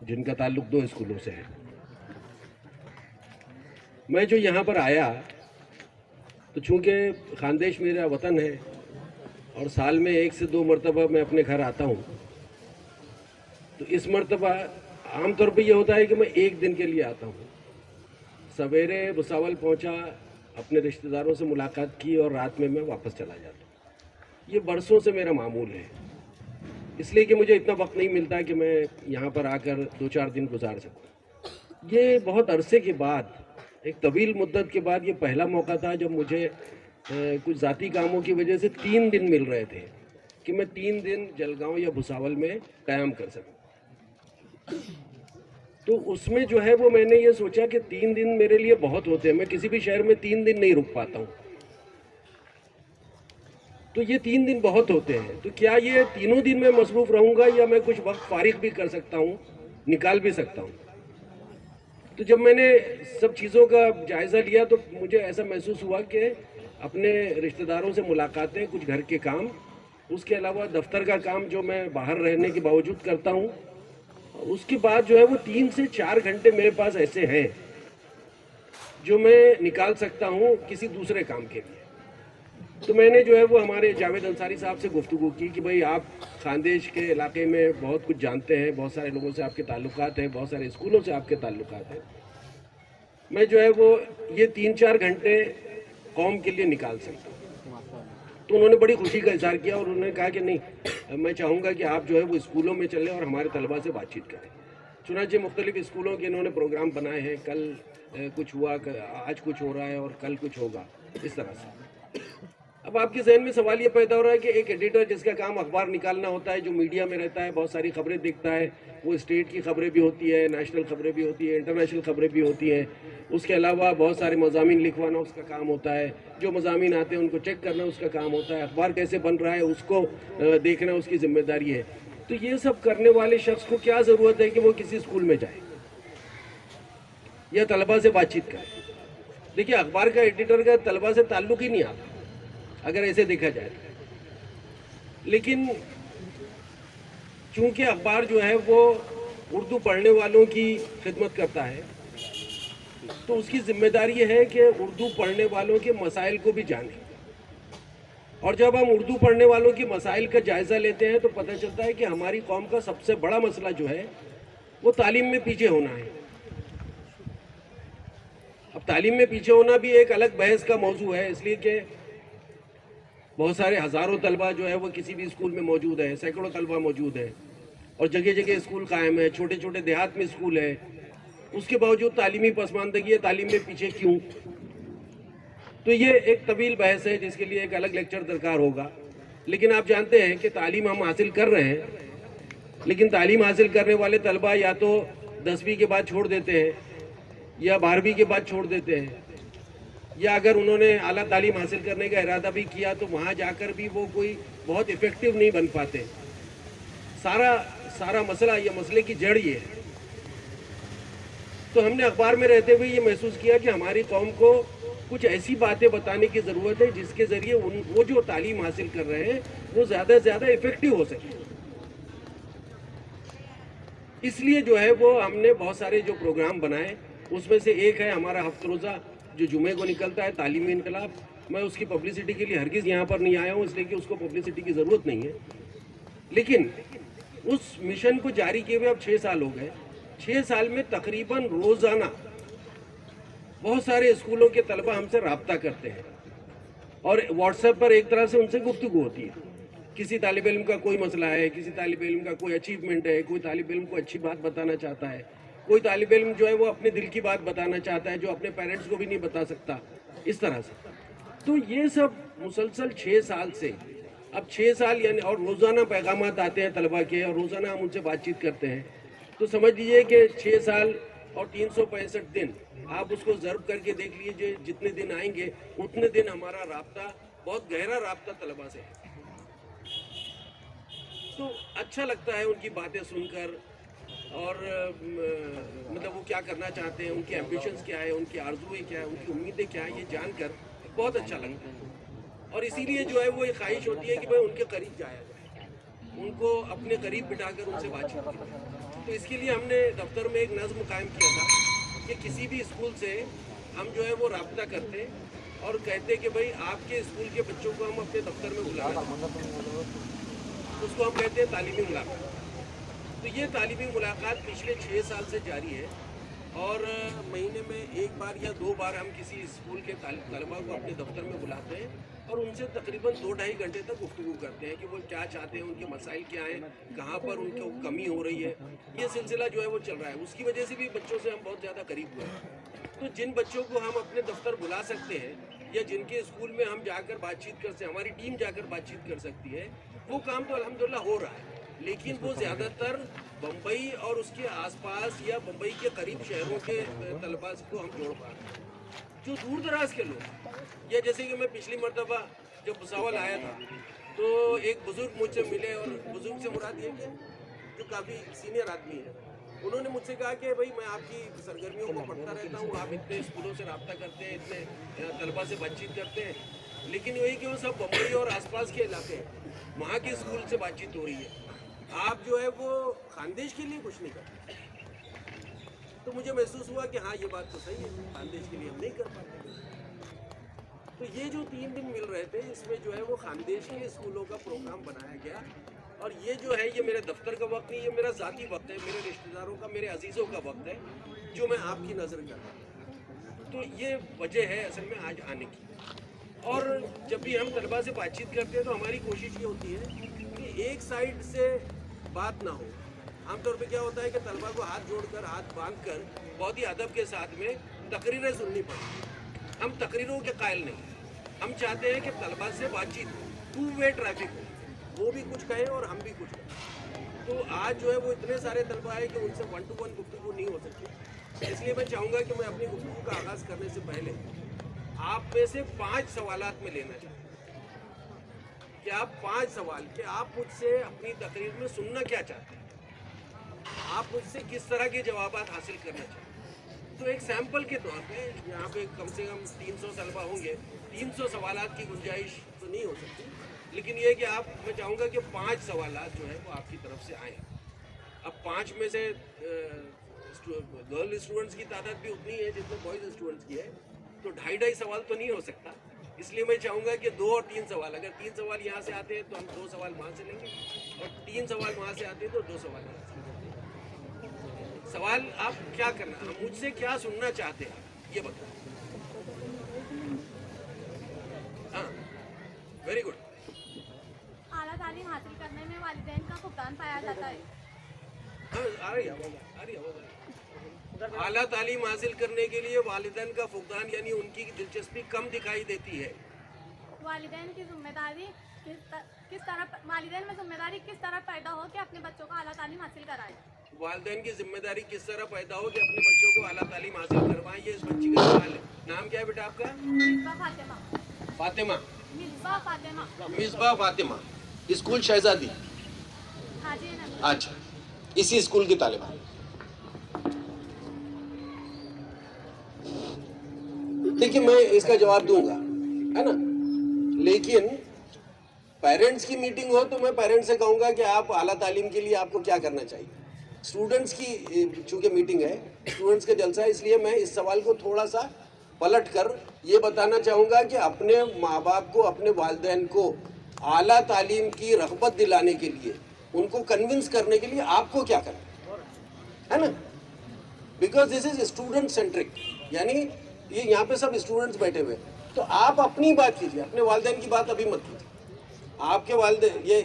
जिनका ताल्लुक़ 2 स्कूलों से है। मैं जो यहाँ पर आया तो चूँकि खानदेश मेरा वतन है और साल में 1 से 2 मरतबा मैं अपने घर आता हूँ, तो इस मरतबा आम तौर पे ये होता है कि मैं 1 दिन के लिए आता हूँ। सवेरे भुसावल पहुँचा, अपने रिश्तेदारों से मुलाकात की और रात में मैं वापस चला जाता हूँ। ये बरसों से मेरा मामूल है, इसलिए कि मुझे इतना वक्त नहीं मिलता कि मैं यहाँ पर आकर 2-4 दिन गुजार सकूँ। ये बहुत अरसे के बाद, एक तवील मुद्दत के बाद ये पहला मौका था जब मुझे कुछ ज़ाती कामों की वजह से 3 दिन मिल रहे थे कि मैं 3 दिन जलगांव या भुसावल में क़याम कर सकूं। तो उसमें जो है वो मैंने ये सोचा कि 3 दिन मेरे लिए बहुत होते हैं, मैं किसी भी शहर में 3 दिन नहीं रुक पाता हूँ, तो ये 3 दिन बहुत होते हैं। तो क्या ये तीनों दिन मैं मसरूफ़ रहूँगा या मैं कुछ वक्त फारिग भी कर सकता हूँ, निकाल भी सकता हूँ। तो जब मैंने सब चीज़ों का जायज़ा लिया तो मुझे ऐसा महसूस हुआ कि अपने रिश्तेदारों से मुलाकातें, कुछ घर के काम, उसके अलावा दफ्तर का काम जो मैं बाहर रहने के बावजूद करता हूँ, उसके बाद जो है वो 3 से 4 घंटे मेरे पास ऐसे हैं जो मैं निकाल सकता हूँ किसी दूसरे काम के लिए। तो मैंने जो है वो हमारे जावेद अंसारी साहब से गुफ्तगू की कि भाई आप खानदेश के इलाके में बहुत कुछ जानते हैं, बहुत सारे लोगों से आपके ताल्लुकात हैं, बहुत सारे स्कूलों से आपके ताल्लुकात हैं, मैं जो है वो ये 3-4 घंटे कौम के लिए निकाल सकता हूँ। तो उन्होंने बड़ी खुशी का इजहार किया और उन्होंने कहा कि नहीं, मैं चाहूँगा कि आप जो है वो स्कूलों में चलें और हमारे तलबा से बातचीत करें। चुनांचे मुख्तलिफ स्कूलों के इन्होंने प्रोग्राम बनाए हैं, कल कुछ हुआ, आज कुछ हो रहा है और कल कुछ होगा, इस तरह से। अब आपके जहन में सवाल ये पैदा हो रहा है कि एक एडिटर जिसका काम अखबार निकालना होता है, जो मीडिया में रहता है, बहुत सारी खबरें देखता है, वो स्टेट की खबरें भी होती है, नेशनल खबरें भी होती है, इंटरनेशनल खबरें भी होती हैं, उसके अलावा बहुत सारे मज़ामीन लिखवाना उसका काम होता है, जो मज़ामीन आते हैं उनको चेक करना उसका काम होता है, अखबार कैसे बन रहा है उसको देखना उसकी जिम्मेदारी है। तो ये सब करने वाले शख्स को क्या ज़रूरत है कि वो किसी स्कूल में जाए या तलबा से बातचीत करे। देखिए, अखबार का एडिटर का तलबा से ताल्लुक़ ही नहीं आता अगर ऐसे देखा जाए तो। लेकिन चूंकि अखबार जो है वो उर्दू पढ़ने वालों की खिदमत करता है, तो उसकी जिम्मेदारी है कि उर्दू पढ़ने वालों के मसाइल को भी जाने। और जब हम उर्दू पढ़ने वालों के मसाइल का जायज़ा लेते हैं तो पता चलता है कि हमारी कौम का सबसे बड़ा मसला जो है वो तालीम में पीछे होना है। अब तालीम में पीछे होना भी एक अलग बहस का मौजू है, इसलिए कि बहुत सारे हज़ारों तलबा जो है वो किसी भी स्कूल में मौजूद है, सैकड़ों तलबा मौजूद है और जगह जगह स्कूल कायम है, छोटे छोटे देहात में स्कूल है, उसके बावजूद तालीमी पसमानदगी है, तालीम में पीछे क्यों? तो ये एक तवील बहस है जिसके लिए एक अलग लेक्चर दरकार होगा। लेकिन आप जानते हैं कि तालीम हम हासिल कर रहे हैं, लेकिन तालीम हासिल करने वाले तलबा या तो 10वीं के बाद छोड़ देते हैं या 12वीं के बाद छोड़ देते हैं, या अगर उन्होंने आला तालीम हासिल करने का इरादा भी किया तो वहाँ जाकर भी वो कोई बहुत इफ़ेक्टिव नहीं बन पाते। सारा मसला, ये मसले की जड़ ये है। तो हमने अखबार में रहते हुए ये महसूस किया कि हमारी कौम को कुछ ऐसी बातें बताने की ज़रूरत है जिसके ज़रिए वो जो तालीम हासिल कर रहे हैं वो ज़्यादा से ज़्यादा इफ़ेक्टिव हो सके। इसलिए जो है वो हमने बहुत सारे जो प्रोग्राम बनाए, उसमें से एक है हमारा हफ्त रोज़ा जो जुमे को निकलता है, तालीमी इनकलाब। मैं उसकी पब्लिसिटी के लिए हरगिज़ यहाँ पर नहीं आया हूँ, इसलिए कि उसको पब्लिसिटी की ज़रूरत नहीं है। लेकिन उस मिशन को जारी किए हुए अब 6 साल हो गए। 6 साल में तकरीबन रोज़ाना बहुत सारे स्कूलों के तलबा हमसे रब्ता करते हैं और व्हाट्सएप पर एक तरह से उनसे गुफ्तगू होती है। किसी तालिब इल्म का कोई मसला है, किसी तालिब इल्म का कोई अचीवमेंट है, कोई तालिब इल्म को अच्छी बात बताना चाहता है, कोई तालिब इल्म जो है वो अपने दिल की बात बताना चाहता है जो अपने पेरेंट्स को भी नहीं बता सकता, इस तरह से। तो ये सब मुसलसल 6 साल से, अब 6 साल यानी, और रोज़ाना पैगामात आते हैं तलबा के और रोज़ाना हम उनसे बातचीत करते हैं। तो समझ लीजिए कि 6 साल और 365 दिन आप उसको ज़र्ब करके देख लीजिए, जितने दिन आएंगे उतने दिन हमारा राब्ता, बहुत गहरा राब्ता तलबा से है। तो अच्छा लगता है उनकी बातें सुनकर, और मतलब वो क्या करना चाहते हैं, उनके एम्बिशंस क्या है, उनकी आरज़ुएं क्या है, उनकी उम्मीदें क्या है, ये जानकर बहुत अच्छा लगता है। और इसीलिए जो है वो ये ख्वाहिश होती है कि भाई उनके करीब जाया जाए, उनको अपने करीब बिठाकर उनसे बातचीत करें। तो इसके लिए हमने दफ्तर में एक नज़्म कायम किया था कि किसी भी स्कूल से हम जो है वो राब्ता करते और कहते कि भाई आपके स्कूल के बच्चों को हम अपने दफ्तर में बुलाएं, उसको हम कहते हैं तालीमी मुलाकात। तो ये तालीमी मुलाकात पिछले 6 साल से जारी है और महीने में 1 बार या 2 बार हम किसी स्कूल के तलबा को अपने दफ्तर में बुलाते हैं और उनसे तकरीबन 2-2.5 घंटे तक गुफ्तगू करते हैं कि वो क्या चाहते हैं, उनके मसाइल क्या हैं, कहाँ पर उनको कमी हो रही है। ये सिलसिला जो है वो चल रहा है। उसकी वजह से भी बच्चों से हम बहुत ज़्यादा करीब हुए हैं। तो जिन बच्चों को हम अपने दफ्तर बुला सकते हैं या जिनके स्कूल में हम जाकर बातचीत कर सकते हैं, हमारी टीम जाकर बातचीत कर सकती है, वो काम तो अल्हम्दुलिल्लाह हो रहा है, लेकिन वो ज़्यादातर बम्बई और उसके आसपास या बम्बई के करीब शहरों के तलबा को हम जोड़ पा रहे हैं। जो दूर दराज के लोग, या जैसे कि मैं पिछली मरतबा जब भुसावल आया था तो एक बुज़ुर्ग मुझसे मिले, और बुज़ुर्ग से मुराद ये कि जो काफ़ी सीनियर आदमी है, उन्होंने मुझसे कहा कि भाई मैं आपकी सरगर्मियों को पढ़ता रहता हूँ, आप इतने स्कूलों से रब्ता करते हैं, इतने तलबा से बातचीत करते हैं, लेकिन वही कि वो सब बम्बई और आसपास के इलाके हैं, वहाँ के स्कूल से बातचीत हो रही है, आप जो है वो खानदेश के लिए कुछ नहीं करते। तो मुझे महसूस हुआ कि हाँ ये बात तो सही है, खानदेश के लिए हम नहीं कर पाते। तो ये जो 3 दिन मिल रहे थे, इसमें जो है वो खानदेश के स्कूलों का प्रोग्राम बनाया गया, और ये जो है ये मेरे दफ्तर का वक्त नहीं, ये मेरा ज़ाती वक्त है, मेरे रिश्तेदारों का, मेरे अजीज़ों का वक्त है, जो मैं आपकी नज़र कर रहा हूँ। तो ये वजह है असल में आज आने की। और जब भी हम तलबा से बातचीत करते हैं तो हमारी कोशिश ये होती है कि एक साइड से बात ना हो। आमतौर पे क्या होता है कि तलबा को हाथ जोड़कर, हाथ बांधकर बहुत ही अदब के साथ में तकरीरें सुननी पड़ती। हम तकरीरों के कायल नहीं, हम चाहते हैं कि तलबा से बातचीत हो, 2 वे ट्रैफिक हो, वो भी कुछ कहें और हम भी कुछ कहें। तो आज जो है वो इतने सारे तलबा है कि उनसे 1 to 1 गुफ्तगू नहीं हो सकती, इसलिए मैं चाहूँगा कि मैं अपनी गुफ्तगू का आगाज़ करने से पहले आप में से 5 सवालात में लेना चाहूँ कि आप 5 सवाल कि आप मुझसे अपनी तकरीर में सुनना क्या चाहते हैं, आप मुझसे किस तरह के जवाब हासिल करना चाहते हैं। तो एक सैंपल के तौर पे यहाँ पे कम से कम 300 तलबा होंगे, 300 सवालात की गुंजाइश तो नहीं हो सकती, लेकिन ये कि आप, मैं चाहूँगा कि 5 सवालात जो है वो आपकी तरफ से आए। अब 5 में से गर्ल स्टूडेंट्स की तादाद भी उतनी है जितने बॉयज़ स्टूडेंट्स की है, तो 2.5 सवाल तो नहीं हो सकता, इसलिए मैं चाहूँगा कि 2 और 3 सवाल, अगर 3 सवाल यहाँ से आते हैं तो हम 2 सवाल वहाँ से लेंगे, और 3 सवाल वहाँ से आते हैं तो 2 सवाल यहाँ से लेंगे। सवाल आप क्या करना, मुझसे क्या सुनना चाहते हैं ये बताओ। हाँ, वेरी गुड। आला तालीम हासिल करने में वालिदैन का भुगतान पाया जाता है। हाँ, आ रही है। आला तालीम हासिल करने के लिए वालिदैन का फुकदान यानी उनकी दिलचस्पी कम दिखाई देती है। वालिदैन की जिम्मेदारी किस तरह वालिदैन में जिम्मेदारी किस तरह पैदा हो कि अपने बच्चों को आला तालीम हासिल कराए। वालिदैन की जिम्मेदारी किस तरह पैदा हो कि अपने बच्चों को आला तालीम हासिल करवाएं। ये इस बच्ची का सवाल है। नाम क्या है बेटा आपका? मिसबा फातिमा। फातिमा। मिसबा फातिमा। मिसबा फातिमा। स्कूल शहजादी। हाजी नबी। अच्छा, इसी स्कूल की तालिबा। देखिए मैं इसका जवाब दूंगा, है ना, लेकिन पेरेंट्स की मीटिंग हो तो मैं पेरेंट्स से कहूंगा कि आप आला तालीम के लिए आपको क्या करना चाहिए। स्टूडेंट्स की चूंकि मीटिंग है, स्टूडेंट्स का जलसा है, इसलिए मैं इस सवाल को थोड़ा सा पलट कर ये बताना चाहूँगा कि अपने माँ बाप को, अपने वालिदैन को आला तालीम की रग़बत दिलाने के लिए, उनको कन्विंस करने के लिए आपको क्या करना है ना, because this is student centric, यानी ये यहाँ पे सब स्टूडेंट्स बैठे हुए, तो आप अपनी बात कीजिए, अपने वालिदैन की बात अभी मत कीजिए। आपके वालिदैन, ये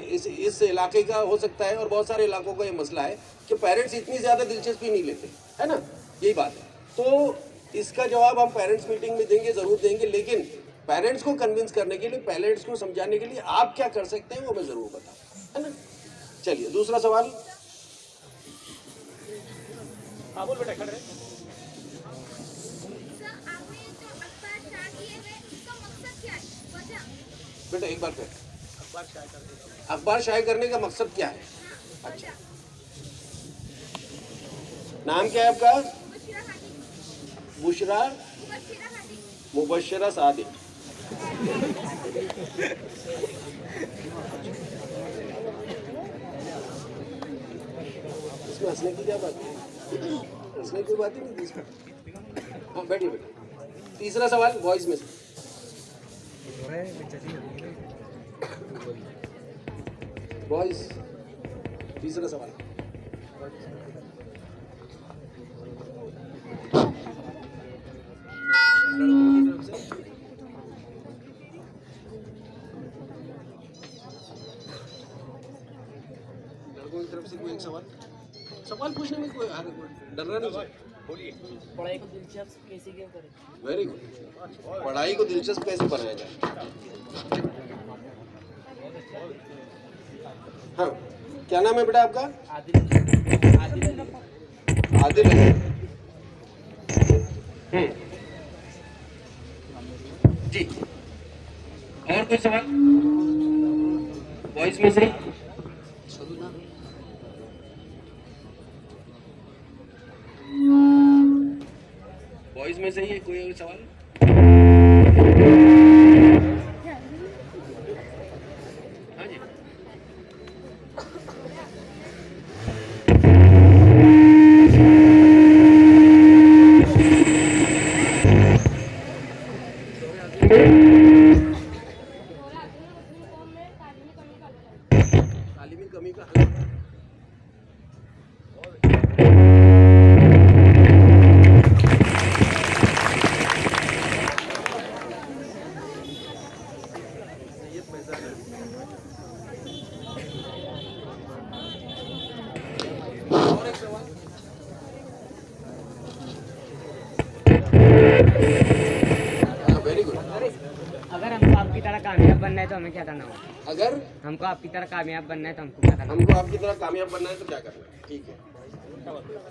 इस इलाके का हो सकता है और बहुत सारे इलाकों का ये मसला है कि पेरेंट्स इतनी ज़्यादा दिलचस्पी नहीं लेते, है ना, यही बात है। तो इसका जवाब हम पेरेंट्स मीटिंग में देंगे, ज़रूर देंगे, लेकिन पेरेंट्स को कन्विंस करने के लिए, पेरेंट्स को समझाने के लिए आप क्या कर सकते हैं वो मैं ज़रूर बताऊँ, है ना। चलिए दूसरा सवाल। हाँ बोल बेटा, खड़े रहे। बेटा एक बार फिर, अखबार शाये करने का मकसद क्या है? अच्छा, नाम क्या है आपका? बुशरा मुबशरा सादिक। इसमें हंसने की क्या बात है? हंसने की बात ही नहीं थी इसमें। हाँ बैठिए बेटा। तीसरा सवाल वॉइस में से। बॉयज, तीसरा सवाल। लड़कों की तरफ से कोई एक सवाल पूछने में कोई डरना नहीं चाहिए। पढ़ाई को दिलचस्प कैसे क्यों करें? Very good. पढ़ाई को दिलचस्प कैसे बनाया जाए? हाँ, क्या नाम है बेटा आपका? आदिल आदिल आदिल अली। जी, और कोई सवाल वॉइस में से? वॉइस में से ही कोई और सवाल? हाँ जी। तालीमी कमी का हल वेरी गुड। अगर हमको आपकी तरह कामयाब बनना है तो हमें क्या करना होगा? अगर हमको आपकी तरह कामयाब बनना है तो हमको क्या करना हमको आपकी तरह कामयाब बनना है तो क्या करना है? ठीक है,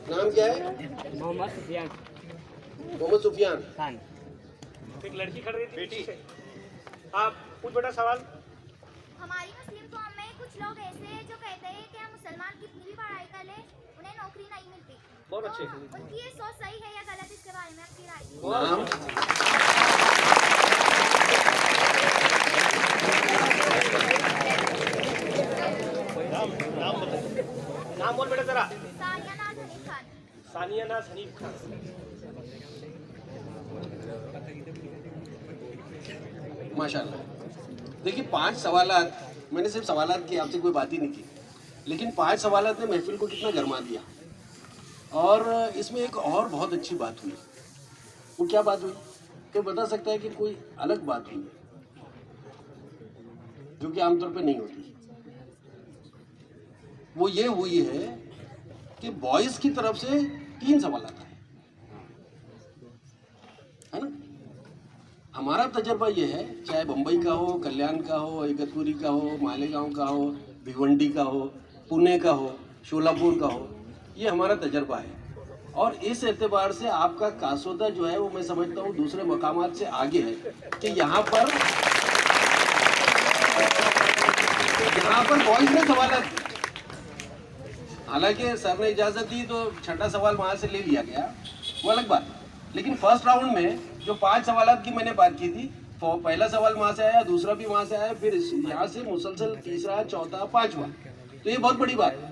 नाम क्या है? होगा? मोहम्मद सुफियान मोहम्मद सुफियान। खान। एक लड़की खड़ रही थी पीछे, आप पूछ बेटा सवाल। हमारी मुस्लिम कौम में कुछ लोग ऐसे हैं जो कहते हैं कि हम मुसलमान कितनी भी पढ़ाई कर ले उन्हें नौकरी नहीं मिलती। बहुत अच्छे। तो उनकी ये सोच सही है या गलत, इसके बारे में आपकी राय? नाम? नाम बोल बेटा जरा। सानिया नाज हनीफ खान। सानिया नाज हनीफ खान। माशाल्लाह। देखिए 5 सवालात, मैंने सिर्फ सवालात की, आपसे कोई बात ही नहीं की, लेकिन 5 सवालात ने महफिल को कितना गरमा दिया। और इसमें एक और बहुत अच्छी बात हुई। वो क्या बात हुई? कोई बता सकता है कि कोई अलग बात हुई जो कि आमतौर पे नहीं होती? वो ये हुई है कि बॉयज की तरफ से 3 सवाल आता है ना? हमारा तजर्बा ये है, चाहे बम्बई का हो, कल्याण का हो, इगतपुरी का हो, मालेगांव का हो, भिवंडी का हो, पुणे का हो, शोलापुर का हो, ये हमारा तजर्बा है। और इस एतबार से आपका कासोदा जो है वो मैं समझता हूँ दूसरे मकामात से आगे है कि यहाँ पर बॉयज ने सवाल, हालांकि सर ने इजाज़त दी तो छठा सवाल वहाँ से ले लिया गया, वो अलग बात। लेकिन फर्स्ट राउंड में जो 5 सवालात की मैंने बात की थी, पहला सवाल वहाँ से आया, दूसरा भी वहाँ से आया, फिर यहाँ से मुसलसल तीसरा, चौथा, 5वां। तो ये बहुत बड़ी बात है।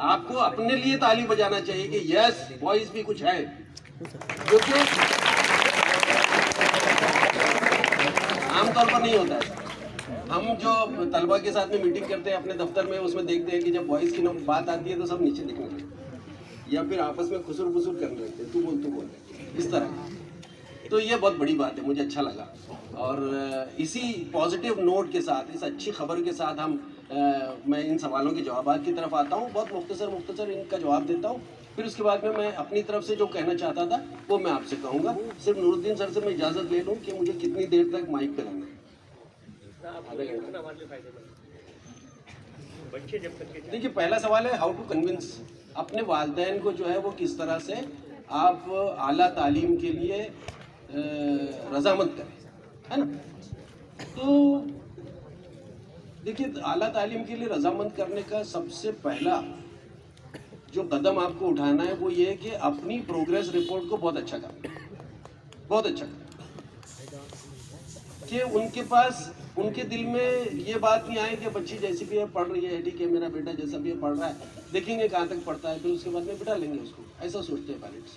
आपको अपने लिए ताली बजाना चाहिए कि यस बॉयज भी कुछ है, जो कि आमतौर पर नहीं होता है। हम जो तलबा के साथ में मीटिंग करते हैं अपने दफ्तर में, उसमें देखते हैं कि जब बॉयज़ की बात आती है तो सब नीचे दिखने लगते हैं या फिर आपस में खुसुर फुसुर करने लगते हैं, तू बोल इस तरह। तो ये बहुत बड़ी बात है, मुझे अच्छा लगा। और इसी पॉजिटिव नोट के साथ, इस अच्छी खबर के साथ मैं इन सवालों के जवाबात की तरफ आता हूँ। बहुत मुख्तसर इनका जवाब देता हूँ, फिर उसके बाद में मैं अपनी तरफ से जो कहना चाहता था वो मैं आपसे कहूँगा। सिर्फ नूरुद्दीन सर से मैं इजाज़त ले लूँ कि मुझे कितनी देर तक माइक पे रहना है। देखिए पहला सवाल है हाउ टू कन्विंस, अपने वालिदैन को जो है वो किस तरह से आप आला तालीम के लिए रजामंद करें, है ना? तो देखिए आला तालीम के लिए रजामंद करने का सबसे पहला जो कदम आपको उठाना है वो ये है कि अपनी प्रोग्रेस रिपोर्ट को बहुत अच्छा करें, बहुत अच्छा करें, कि उनके पास, उनके दिल में ये बात नहीं आए कि बच्ची जैसी भी है पढ़ रही है, ठीक है, मेरा बेटा जैसा भी है पढ़ रहा है, देखेंगे कहाँ तक पढ़ता है, फिर उसके बाद में बिठा लेंगे उसको, ऐसा सोचते हैं पेरेंट्स।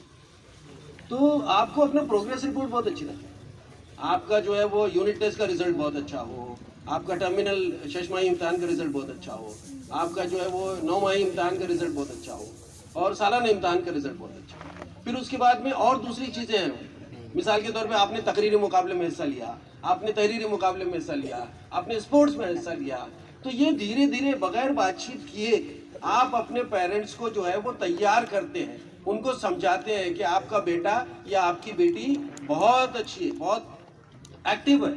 तो आपको अपना प्रोग्रेस रिपोर्ट बहुत अच्छी रखें। आपका जो है वो यूनिट टेस्ट का रिजल्ट बहुत अच्छा हो, आपका टर्मिनल 6 माही इम्तहान का रिजल्ट बहुत अच्छा हो, आपका जो है वो 9 माही इम्तहान का रिजल्ट बहुत अच्छा हो, और सालाना इम्तहान का रिजल्ट बहुत अच्छा हो। फिर उसके बाद में और दूसरी चीज़ें हैं, मिसाल के तौर पे आपने तकरीरी मुकाबले में हिस्सा लिया, आपने तहरीरी मुकाबले में हिस्सा लिया, आपने स्पोर्ट्स में हिस्सा लिया, तो ये धीरे धीरे बगैर बातचीत किए आप अपने पेरेंट्स को जो है वो तैयार करते हैं, उनको समझाते हैं कि आपका बेटा या आपकी बेटी बहुत अच्छी है, बहुत एक्टिव है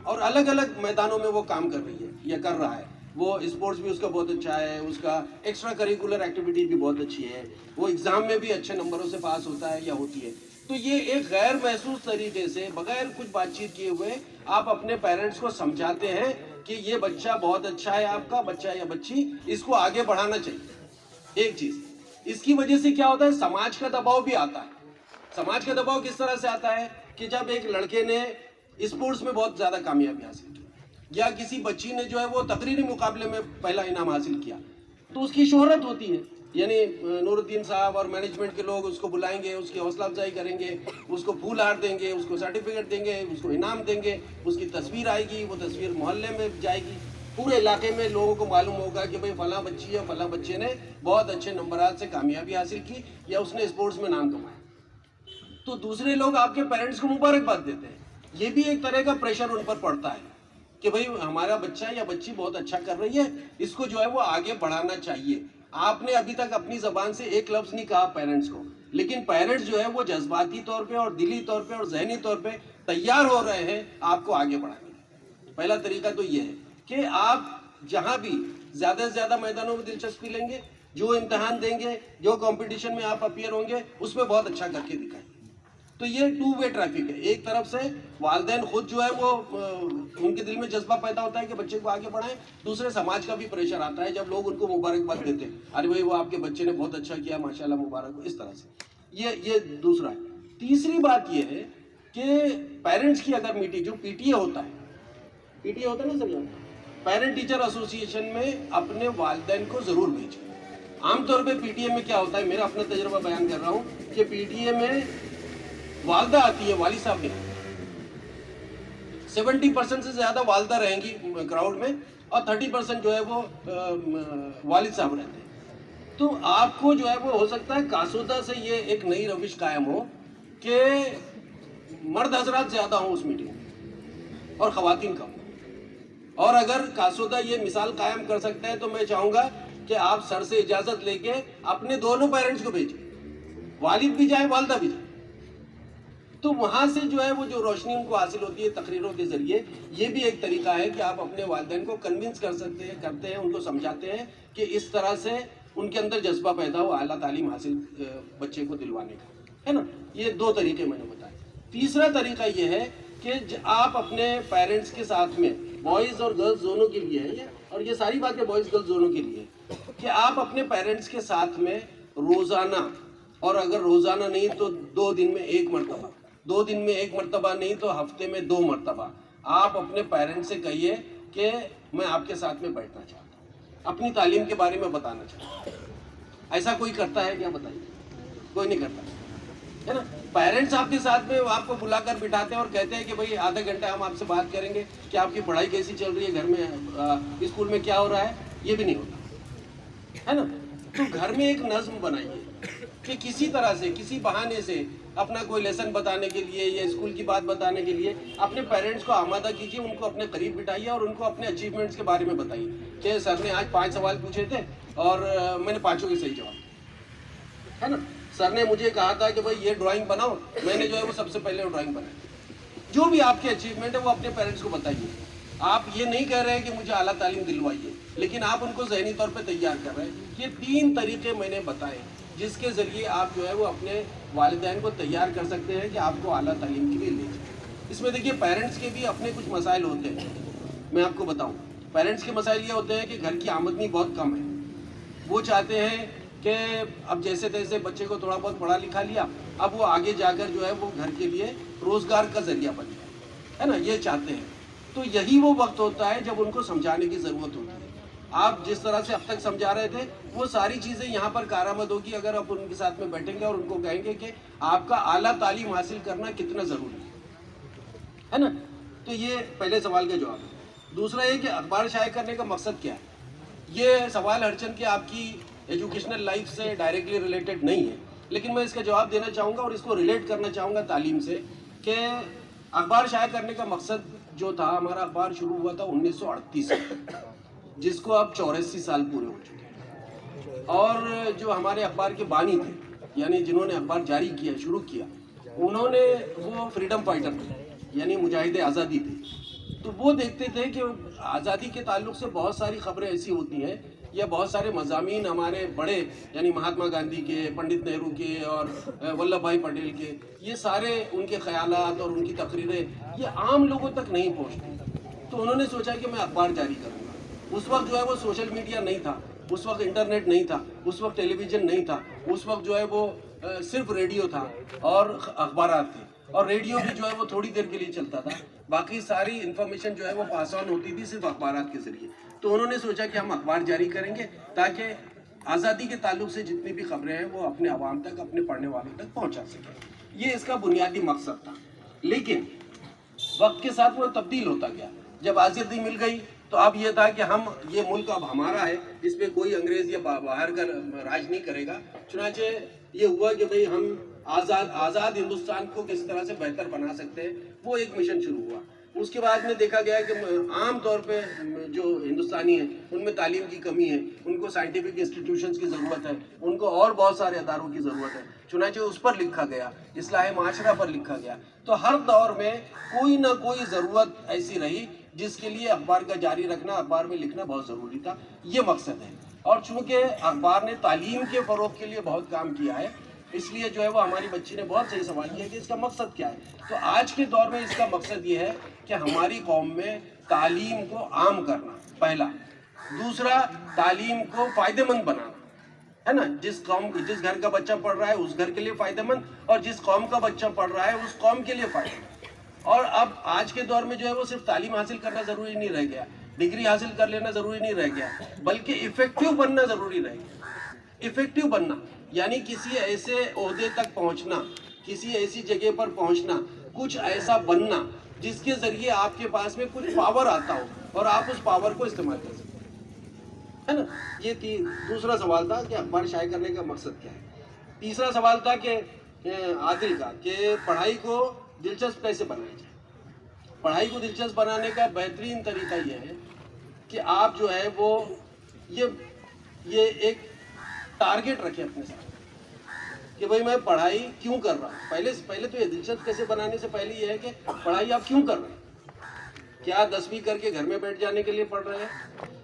और अलग अलग मैदानों में वो काम कर रही है या कर रहा है। वो स्पोर्ट्स भी उसका बहुत अच्छा है, उसका एक्स्ट्रा करिकुलर एक्टिविटी भी बहुत अच्छी है, वो एग्ज़ाम में भी अच्छे नंबरों से पास होता है या होती है। तो ये एक गैर महसूस तरीके से बगैर कुछ बातचीत किए हुए आप अपने पेरेंट्स को समझाते हैं कि ये बच्चा बहुत अच्छा है, आपका बच्चा या बच्ची, इसको आगे बढ़ाना चाहिए। एक चीज़ इसकी वजह से क्या होता है, समाज का दबाव भी आता है। समाज का दबाव किस तरह से आता है कि जब एक लड़के ने स्पोर्ट्स में बहुत ज़्यादा कामयाबी हासिल की या किसी बच्ची ने जो है वो तकरीरी मुकाबले में पहला इनाम हासिल किया, तो उसकी शोहरत होती है, यानी नूरुद्दीन साहब और मैनेजमेंट के लोग उसको बुलाएंगे, उसकी हौसला अफजाई करेंगे, उसको फूल हार देंगे, उसको सर्टिफिकेट देंगे, उसको इनाम देंगे, उसकी तस्वीर आएगी, वो तस्वीर मोहल्ले में जाएगी, पूरे इलाके में लोगों को मालूम होगा कि भाई फलां बच्ची या फलां बच्चे ने बहुत अच्छे नंबरात से कामयाबी हासिल की या उसने स्पोर्ट्स में नाम कमाया। तो दूसरे लोग आपके पेरेंट्स को मुबारकबाद देते हैं। ये भी एक तरह का प्रेशर उन पर पड़ता है कि भाई हमारा बच्चा या बच्ची बहुत अच्छा कर रही है, इसको जो है वो आगे बढ़ाना चाहिए। आपने अभी तक अपनी ज़बान से एक लफ्ज़ नहीं कहा पेरेंट्स को, लेकिन पेरेंट्स जो है वो जज्बाती तौर पे और दिली तौर पे और जहनी तौर पे तैयार हो रहे हैं आपको आगे बढ़ाने के। पहला तरीका तो ये है कि आप जहाँ भी ज़्यादा से ज़्यादा मैदानों में दिलचस्पी लेंगे, जो इम्तहान देंगे, जो कंपटीशन में आप अपीयर होंगे, उसमें बहुत अच्छा करके दिखाएंगे। तो ये टू वे ट्रैफिक है। एक तरफ से वालिदैन खुद जो है वो उनके दिल में जज्बा पैदा होता है कि बच्चे को आगे बढ़ाएं, दूसरे समाज का भी प्रेशर आता है जब लोग उनको मुबारकबाद देते हैं, अरे भाई वो आपके बच्चे ने बहुत अच्छा किया, माशाल्लाह मुबारक, इस तरह से। ये दूसरा है। तीसरी बात ये है कि पेरेंट्स की अगर मीटिंग, जो पीटीए होता है ना सर, पेरेंट टीचर एसोसिएशन में अपने वालिदैन को ज़रूर भेजें। आमतौर पर पीटीए में क्या होता है, मेरा अपना तजुर्बा बयान कर रहा हूँ कि पीटीए में वालदा आती है, वाली साहब नहीं। 70% से ज़्यादा वालदा रहेंगी क्राउड में और 30% जो है वो वालिद साहब रहते हैं। तो आपको जो है वो हो सकता है कासूदा से ये एक नई रविश कायम हो कि मर्द हजरात ज़्यादा हों उस मीटिंग में और ख़वातीन कम। और अगर कासूदा ये मिसाल कायम कर सकते हैं तो मैं चाहूँगा कि आप सर से इजाज़त लेके अपने दोनों पेरेंट्स को भेजें, वालिद भी जाए, वालदा भी जाए। तो वहाँ से जो है वो जो रोशनी उनको हासिल होती है तकरीरों के ज़रिए, ये भी एक तरीका है कि आप अपने वालिदैन को कन्विंस करते हैं, उनको समझाते हैं कि इस तरह से उनके अंदर जज्बा पैदा हो आला तालीम हासिल बच्चे को दिलवाने का, है ना। ये 2 तरीके मैंने बताए। तीसरा तरीका ये है कि आप अपने पेरेंट्स के साथ में, बॉयज़ और गर्ल्स दोनों के लिए है ये, और ये सारी बातें बॉयज़ गर्ल्स दोनों के लिए, कि आप अपने पेरेंट्स के साथ में रोज़ाना, और अगर रोज़ाना नहीं तो 2 दिन में 1 मरतबा, 2 दिन में 1 मरतबा नहीं तो हफ्ते में 2 मरतबा, आप अपने पेरेंट्स से कहिए कि मैं आपके साथ में बैठना चाहता हूँ, अपनी तालीम के बारे में बताना चाहता हूँ। ऐसा कोई करता है क्या, बताइए? कोई नहीं करता, है ना। पेरेंट्स आपके साथ में आपको बुलाकर बिठाते हैं और कहते हैं कि भाई आधा घंटा हम आपसे बात करेंगे कि आपकी पढ़ाई कैसी चल रही है, घर में स्कूल में क्या हो रहा है, ये भी नहीं होता, है ना। तो घर में एक नज़्म बनाइए कि किसी तरह से, किसी बहाने से अपना कोई लेसन बताने के लिए या स्कूल की बात बताने के लिए अपने पेरेंट्स को आमादा कीजिए, उनको अपने करीब बिठाइए और उनको अपने अचीवमेंट्स के बारे में बताइए कि सर ने आज 5 सवाल पूछे थे और मैंने 5 के सही जवाब, है ना। सर ने मुझे कहा था कि भाई ये ड्राइंग बनाओ, मैंने जो है वो सबसे पहले ड्राइंग बनाई। जो भी आपके अचीवमेंट है वो अपने पेरेंट्स को बताइए। आप ये नहीं कह रहे हैं कि मुझे आला तालीम दिलवाइए, लेकिन आप उनको ज़हनी तौर पे तैयार कर रहे हैं। ये 3 तरीके मैंने बताए जिसके ज़रिए आप जो है वो अपने वालिदैन को तैयार कर सकते हैं कि आपको आला तालीम के लिए ले जाए। इसमें देखिए पेरेंट्स के भी अपने कुछ मसाइल होते हैं। मैं आपको बताऊं, पेरेंट्स के मसाइल ये होते हैं कि घर की आमदनी बहुत कम है। वो चाहते हैं कि अब जैसे तैसे बच्चे को थोड़ा बहुत पढ़ा लिखा लिया, अब वो आगे जाकर जो है वो घर के लिए रोज़गार का ज़रिया बन जाए, है ना, ये चाहते हैं। तो यही वो वक्त होता है जब उनको समझाने की ज़रूरत होती है। आप जिस तरह से अब तक समझा रहे थे वो सारी चीज़ें यहाँ पर कारामद होगी अगर आप उनके साथ में बैठेंगे और उनको कहेंगे कि आपका आला तालीम हासिल करना कितना ज़रूरी है ना। तो ये पहले सवाल का जवाब है। दूसरा ये कि अखबार शाये करने का मकसद क्या है। ये सवाल हरचंद के आपकी एजुकेशनल लाइफ से डायरेक्टली रिलेटेड नहीं है, लेकिन मैं इसका जवाब देना चाहूँगा और इसको रिलेट करना चाहूँगा तालीम से कि अखबार शाये करने का मकसद जो था, हमारा अखबार शुरू हुआ था 1938 में, जिसको अब 84 साल पूरे हो चुके हैं। और जो हमारे अखबार के बानी थे, यानी जिन्होंने अखबार जारी किया, शुरू किया, उन्होंने वो फ्रीडम फाइटर थे, यानी मुजाहिद आज़ादी थे। तो वो देखते थे कि आज़ादी के ताल्लुक से बहुत सारी खबरें ऐसी होती हैं या बहुत सारे मज़ामीन हमारे बड़े यानी महात्मा गांधी के, पंडित नेहरू के और वल्लभ भाई पटेल के, ये सारे उनके ख्यालात और उनकी तकरीरें ये आम लोगों तक नहीं पहुँचती। तो उन्होंने सोचा कि मैं अखबार जारी करूँगा। उस वक्त जो है वो सोशल मीडिया नहीं था, उस वक्त इंटरनेट नहीं था, उस वक्त टेलीविज़न नहीं था, उस वक्त जो है वो सिर्फ रेडियो था और अखबारात थे। और रेडियो भी जो है वो थोड़ी देर के लिए चलता था, बाकी सारी इन्फॉर्मेशन जो है वो पास ऑन होती थी सिर्फ अखबारात के ज़रिए। तो उन्होंने सोचा कि हम अखबार जारी करेंगे ताकि आज़ादी के ताल्लुक से जितनी भी खबरें हैं वो अपने आवाम तक, अपने पढ़ने वालों तक पहुंचा सकें। ये इसका बुनियादी मकसद था। लेकिन वक्त के साथ वो तब्दील होता गया। जब आज़ादी मिल गई तो अब ये था कि हम ये मुल्क अब हमारा है, इसमें कोई अंग्रेज़ या बाहर का राज नहीं करेगा। चुनांचे ये हुआ कि भाई हम आज़ाद हिंदुस्तान को किस तरह से बेहतर बना सकते हैं, वो एक मिशन शुरू हुआ। उसके बाद में देखा गया कि आम तौर पे जो हिंदुस्तानी हैं उनमें तालीम की कमी है, उनको साइंटिफिक इंस्टीट्यूशंस की ज़रूरत है, उनको और बहुत सारे अदारों की ज़रूरत है। चुनांचे उस पर लिखा गया, इस्लाह माशरा पर लिखा गया। तो हर दौर में कोई ना कोई ज़रूरत ऐसी रही जिसके लिए अखबार का जारी रखना, अखबार में लिखना बहुत ज़रूरी था। ये मकसद है। और चूँकि अखबार ने तालीम के फ़रोग़ के लिए बहुत काम किया है, इसलिए जो है वो हमारी बच्ची ने बहुत सही सवाल किया कि इसका मकसद क्या है। तो आज के दौर में इसका मकसद ये है कि हमारी कौम में तालीम को आम करना, पहला। दूसरा, तालीम को फ़ायदेमंद बनाना, है ना। जिस घर का बच्चा पढ़ रहा है उस घर के लिए फ़ायदेमंद, और जिस कौम का बच्चा पढ़ रहा है उस कौम के लिए फ़ायदेमंद। और अब आज के दौर में जो है वो सिर्फ तालीम हासिल करना ज़रूरी नहीं रह गया, डिग्री हासिल कर लेना ज़रूरी नहीं रह गया, बल्कि इफ़ेक्टिव बनना ज़रूरी रह गया। इफ़ेक्टिव बनना यानी किसी ऐसे ओहदे तक पहुंचना, किसी ऐसी जगह पर पहुंचना, कुछ ऐसा बनना जिसके ज़रिए आपके पास में कुछ पावर आता हो और आप उस पावर को इस्तेमाल कर सकते, है ना। ये दूसरा सवाल था कि अखबार शाये करने का मकसद क्या है। तीसरा सवाल था कि आदिल का कि पढ़ाई को दिलचस्प कैसे बनाया जाए। पढ़ाई को दिलचस्प बनाने का बेहतरीन तरीका ये है कि आप जो है वो ये एक टारगेट रखें अपने साथ कि भाई मैं पढ़ाई क्यों कर रहा हूँ। पहले तो ये दिलचस्प कैसे बनाने से पहले ये है कि पढ़ाई आप क्यों कर रहे हैं। क्या 10वीं करके घर में बैठ जाने के लिए पढ़ रहे हैं,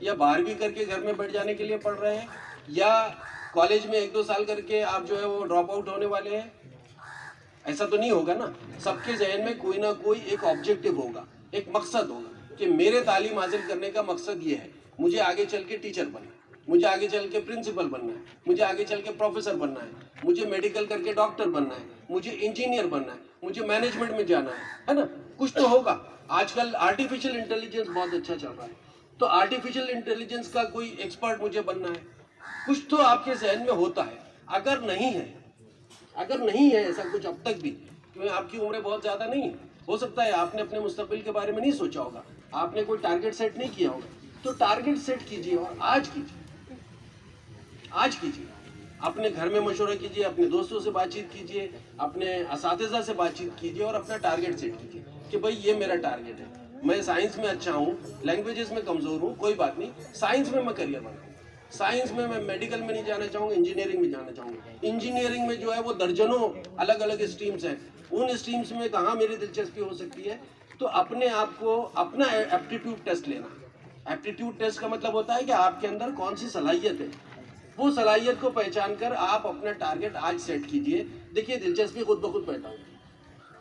या 12वीं करके घर में बैठ जाने के लिए पढ़ रहे हैं, या कॉलेज में 1-2 साल करके आप जो है वो ड्रॉप आउट होने वाले हैं। ऐसा तो नहीं होगा ना। सबके जहन में कोई ना कोई एक ऑब्जेक्टिव होगा, एक मकसद होगा कि मेरे तालीम हासिल करने का मकसद ये है, मुझे आगे चल के टीचर बनना है, मुझे आगे चल के प्रिंसिपल बनना है, मुझे आगे चल के प्रोफेसर बनना है, मुझे मेडिकल करके डॉक्टर बनना है, मुझे इंजीनियर बनना है, मुझे मैनेजमेंट में जाना है ना। कुछ तो होगा। आजकल आर्टिफिशियल इंटेलिजेंस बहुत अच्छा चल रहा है, तो आर्टिफिशियल इंटेलिजेंस का कोई एक्सपर्ट मुझे बनना है। कुछ तो आपके जहन में होता है। अगर नहीं है ऐसा कुछ अब तक भी, क्योंकि आपकी उम्र बहुत ज़्यादा नहीं है, हो सकता है आपने अपने मुस्तकबिल के बारे में नहीं सोचा होगा, आपने कोई टारगेट सेट नहीं किया होगा, तो टारगेट सेट कीजिए और आज कीजिए। अपने घर में मशवरा कीजिए, अपने दोस्तों से बातचीत कीजिए, अपने असातिज़ा से बातचीत कीजिए और अपना टारगेट सेट कीजिए कि भाई ये मेरा टारगेट है। मैं साइंस में अच्छा हूँ, लैंग्वेजेस में कमज़ोर हूँ, कोई बात नहीं, साइंस में मैं करियर बनाऊँ। साइंस में मैं मेडिकल में नहीं जाना चाहूँगा, इंजीनियरिंग में जाना चाहूँगा। इंजीनियरिंग में जो है वो दर्जनों अलग अलग स्ट्रीम्स हैं, उन स्ट्रीम्स में कहाँ मेरी दिलचस्पी हो सकती है। तो अपने आप को अपना एप्टीट्यूड टेस्ट लेना। एप्टीट्यूड टेस्ट का मतलब होता है कि आपके अंदर कौन सी सलाहियत है, वो सलाहियत को पहचान कर आप अपना टारगेट आज सेट कीजिए। देखिए, दिलचस्पी खुद ब खुद पैदा होगी।